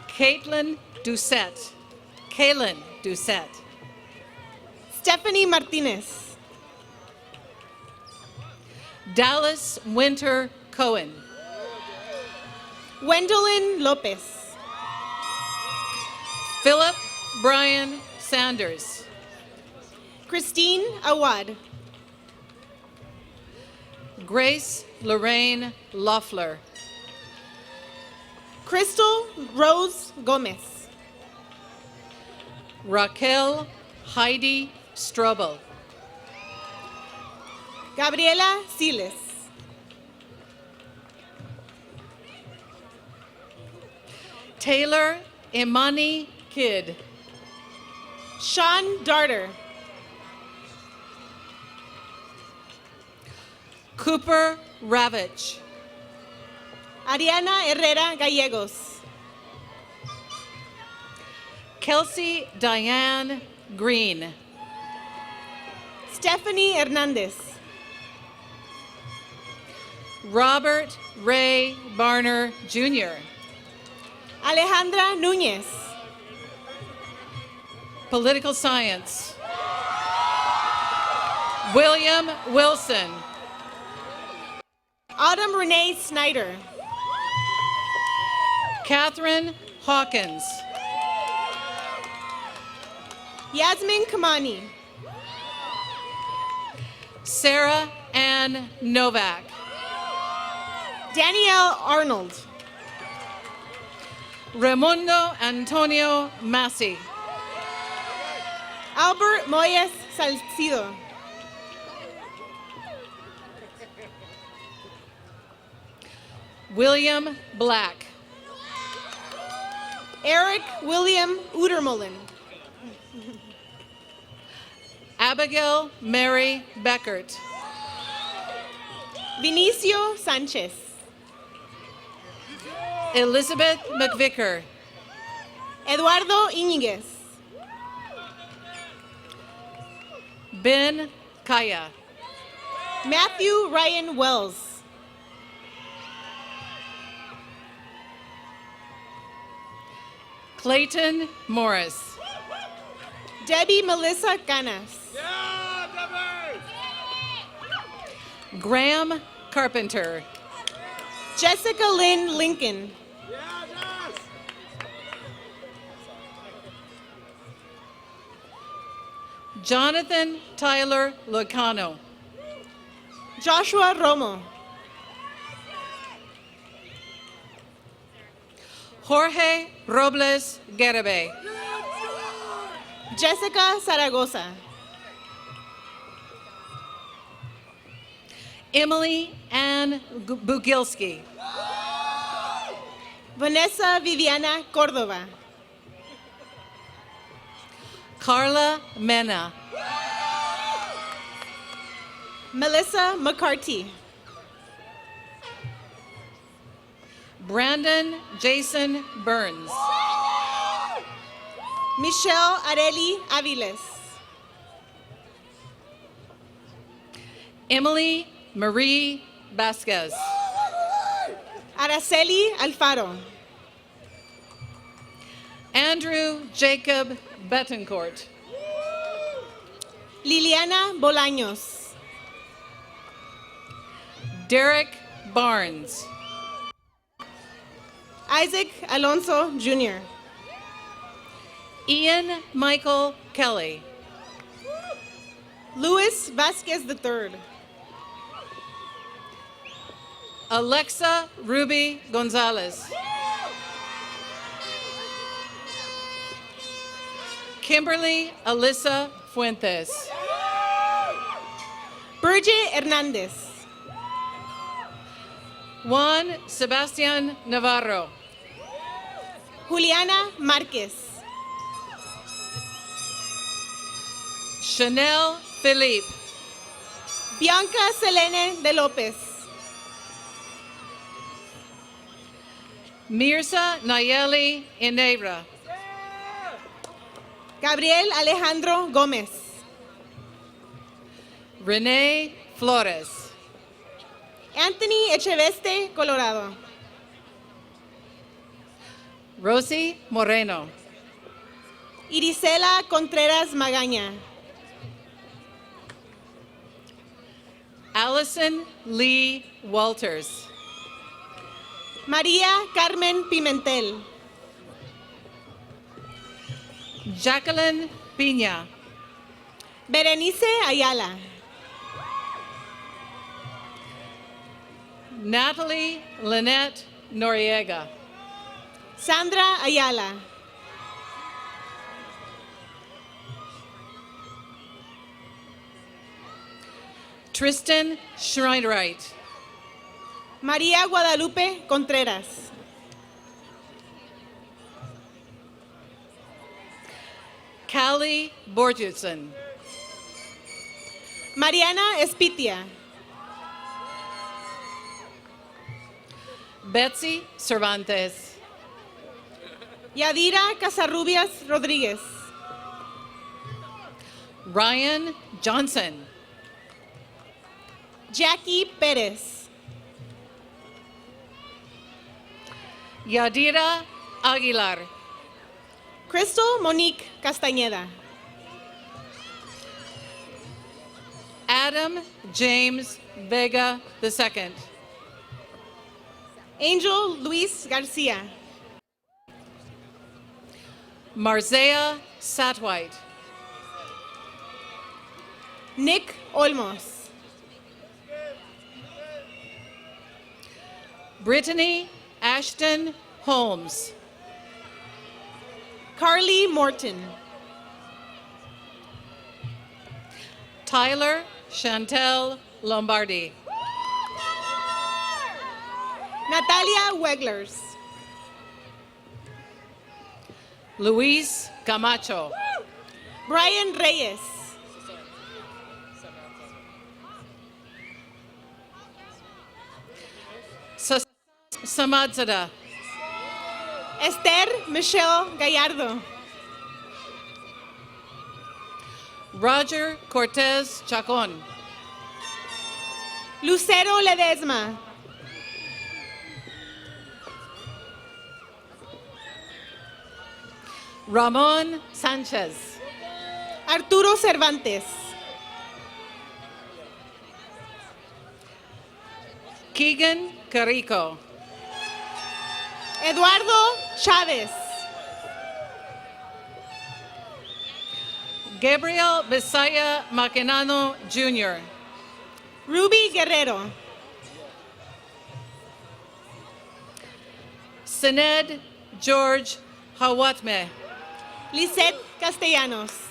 Caitlin Doucette. Kaylin Doucette. Stephanie Martinez. Dallas Winter Cohen. Gwendolyn Lopez. Philip Brian Sanders. Christine Awad. Grace Lorraine Loeffler. Crystal Rose Gomez. Raquel Heidi Strobel. Gabriela Siles. Taylor Imani Kidd. Sean Darter. Cooper Ravitch. Ariana Herrera Gallegos. Kelsey Diane Green. Stephanie Hernandez. Robert Ray Barner Jr. Alejandra Núñez. Political Science. William Wilson. Autumn Renee Snyder. Catherine Hawkins. Yasmin Kamani. Sarah Ann Novak. Danielle Arnold. Raimundo Antonio Massey. Albert Moyes Salcido. William Black. Eric William Udermolen. Abigail Mary Beckert. Vinicio Sanchez. Elizabeth McVicker. Eduardo Iñiguez. Ben Kaya. Matthew Ryan Wells. Clayton Morris. Debbie Melissa Canas. Graham Carpenter. Jessica Lynn Lincoln. Jonathan Tyler Locano. Joshua Romo. Jorge Robles Garibay. Jessica Zaragoza. Emily Ann Bugilski. Vanessa Viviana Cordova. Carla Mena. Melissa McCarthy. Brandon Jason Burns. Michelle Areli Aviles. Emily Marie Vasquez. Araceli Alfaro. Andrew Jacob Betancourt. Liliana Bolaños. Derek Barnes. Isaac Alonso Jr. Ian Michael Kelly. Luis Vasquez III. Alexa Ruby Gonzalez. Kimberly Alyssa Fuentes. Bridget Hernandez. Juan Sebastian Navarro. Juliana Marquez. Chanel Philippe. Bianca Selene de Lopez. Mirza Nayeli Inebra. Gabriel Alejandro Gómez. Renee Flores. Anthony Echeveste Colorado. Rosie Moreno. Irisela Contreras Magaña. Allison Lee Walters. María Carmen Pimentel. Jacqueline Piña. Berenice Ayala. Natalie Lynette Noriega. Sandra Ayala. Tristan Schreinerite. María Guadalupe Contreras. Callie Borgerson. Mariana Espitia. Betsy Cervantes. Yadira Casarrubias Rodríguez. Ryan Johnson. Jackie Pérez. Yadira Aguilar. Crystal Monique Castañeda. Adam James Vega II. Angel Luis Garcia. Marzea Satwhite. Nick Olmos. Brittany Ashton Holmes. Carly Morton. Tyler Chantel Lombardi. Natalia Weglers. Luis Camacho. Brian Reyes. Samadzada. Esther Michelle Gallardo. Roger Cortez Chacon. Lucero Ledesma. Ramon Sanchez. Arturo Cervantes. Keegan Carico. Eduardo Chávez. Gabriel Bisaya Maquinano, Jr. Ruby Guerrero. Sined George Hawatme. Lisette Castellanos.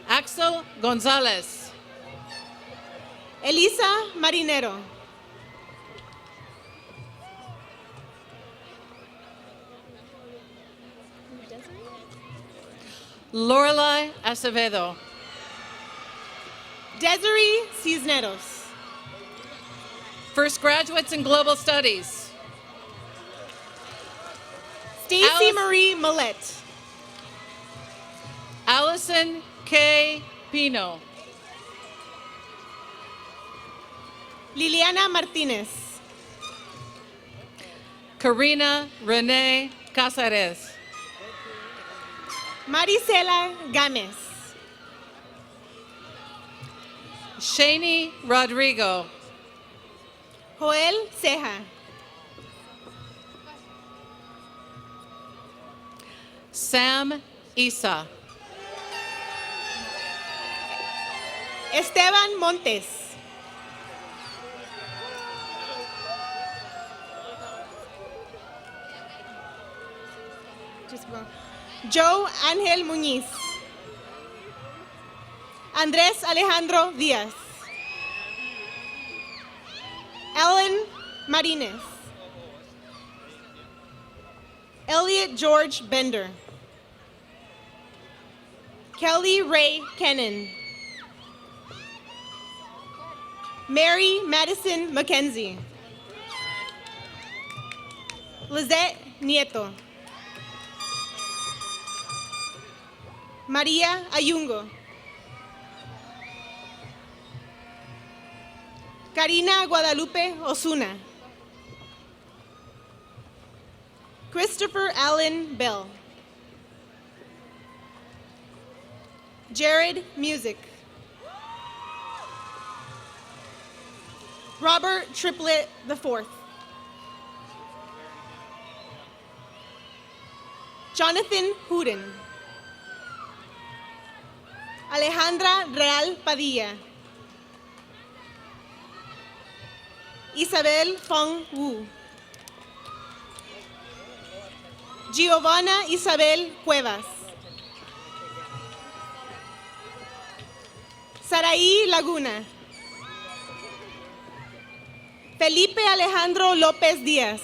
Axel Gonzalez. Elisa Marinero. Lorelai Acevedo. Desiree Cisneros. First graduates in Global Studies. Stacy Alice- Marie Millette. Allison K. Pino. Liliana Martinez. Karina Renee Casares. Marisela Gámez. Shani Rodrigo. Joel Ceja. Sam Isa. Esteban Montes. Joe Ángel Muñiz. Andrés Alejandro Díaz. Ellen Marínez. Elliot George Bender. Kelly Ray Kennan. Mary Madison Mackenzie. Lizette Nieto. María Ayungo. Karina Guadalupe Osuna. Christopher Allen Bell. Jared Music. Robert Triplett IV. Jonathan Huden. Alejandra Real Padilla. Isabel Fong Wu. Giovanna Isabel Cuevas. Saraí Laguna. Felipe Alejandro López Díaz.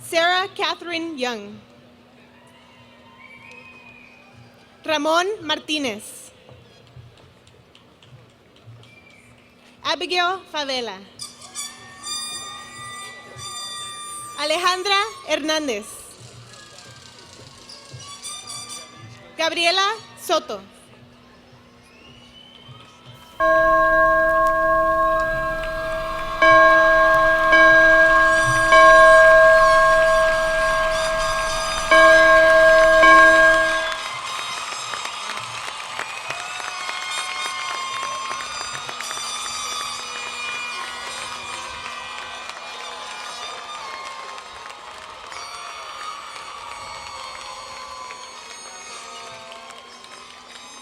Sarah Catherine Young. Ramón Martínez. Abigail Favela. Alejandra Hernández. Gabriela Soto.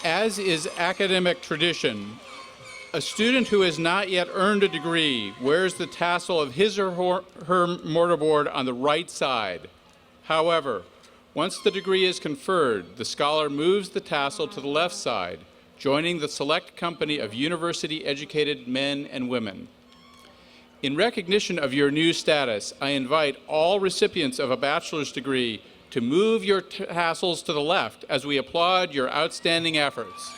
As is academic tradition, a student who has not yet earned a degree wears the tassel of his or her mortarboard on the right side. However, once the degree is conferred, the scholar moves the tassel to the left side, joining the select company of university-educated men and women. In recognition of your new status, I invite all recipients of a bachelor's degree to move your tassels to the left as we applaud your outstanding efforts.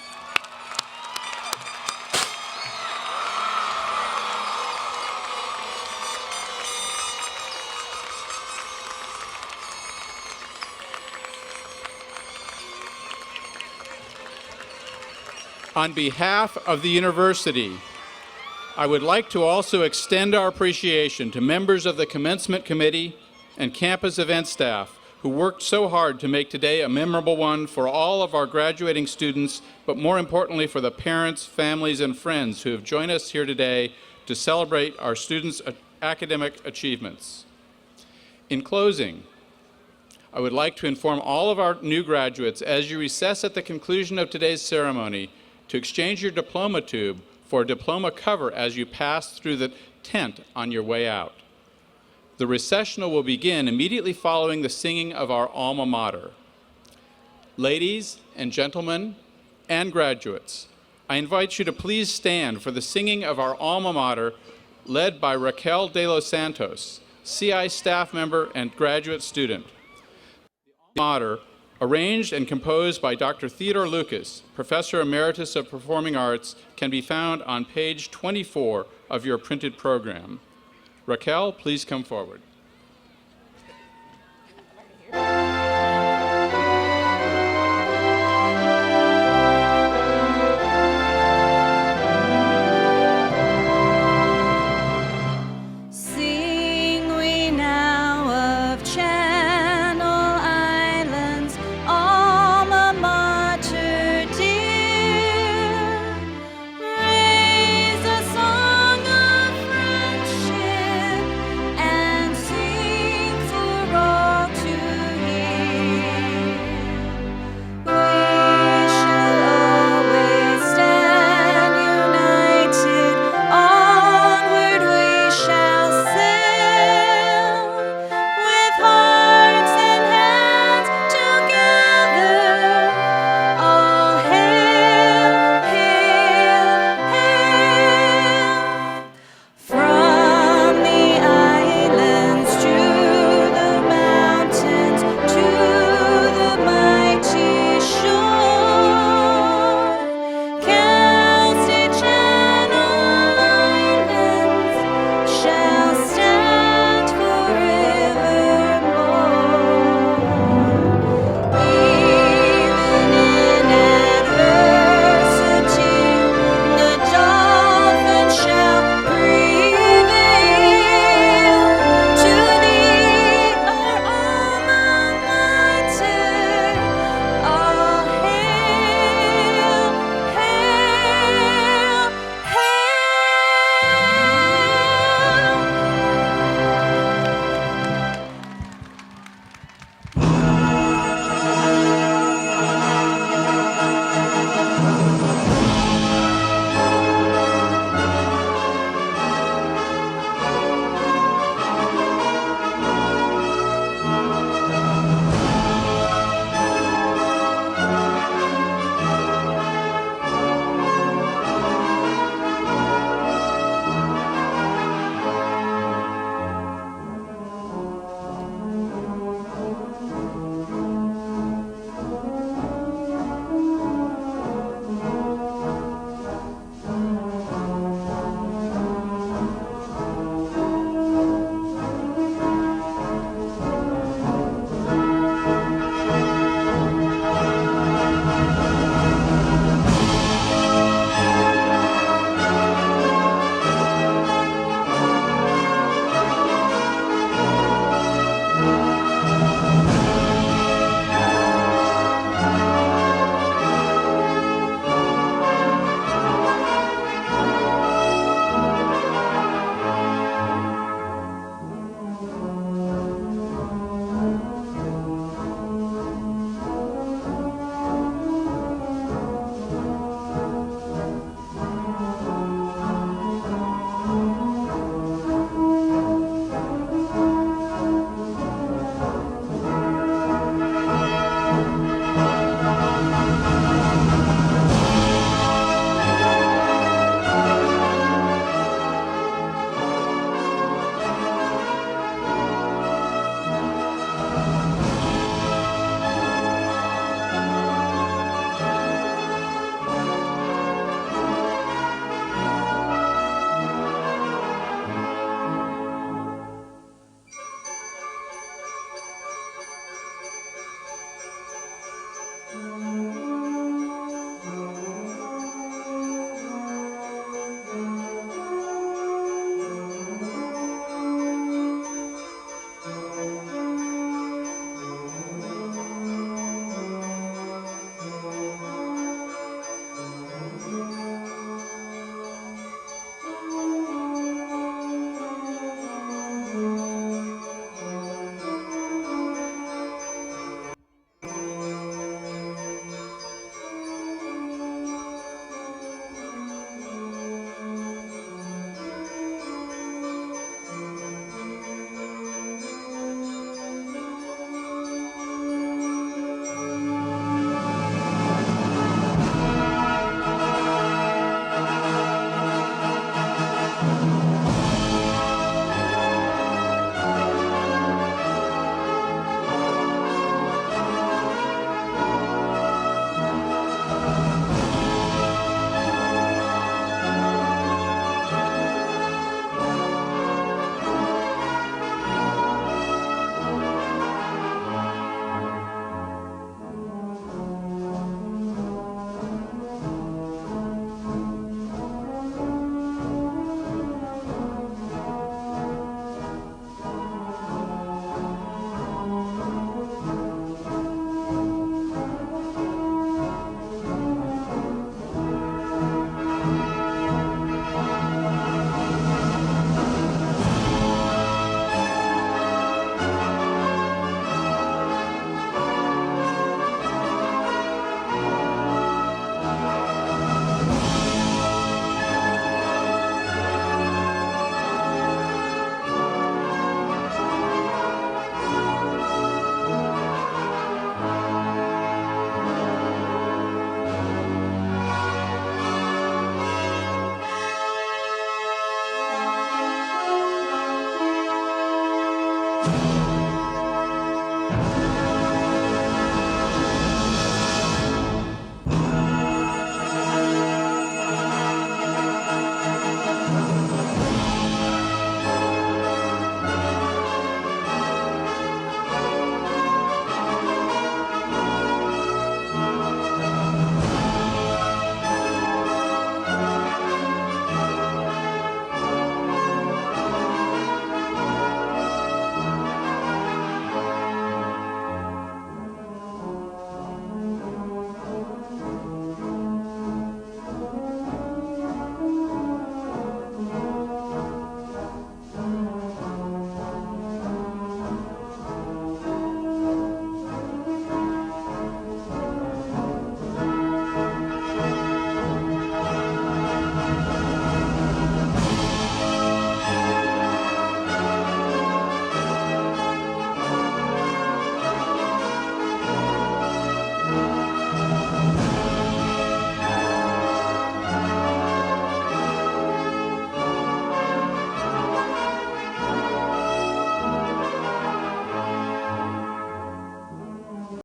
On behalf of the university, I would like to also extend our appreciation to members of the Commencement Committee and campus event staff who worked so hard to make today a memorable one for all of our graduating students, but more importantly for the parents, families, and friends who have joined us here today to celebrate our students' academic achievements. In closing, I would like to inform all of our new graduates as you recess at the conclusion of today's ceremony to exchange your diploma tube for a diploma cover as you pass through the tent on your way out. The recessional will begin immediately following the singing of our alma mater. Ladies and gentlemen and graduates, I invite you to please stand for the singing of our alma mater led by Raquel de los Santos, CI staff member and graduate student. The alma mater, arranged and composed by Dr. Theodore Lucas, Professor Emeritus of Performing Arts, can be found on page 24 of your printed program. Raquel, please come forward.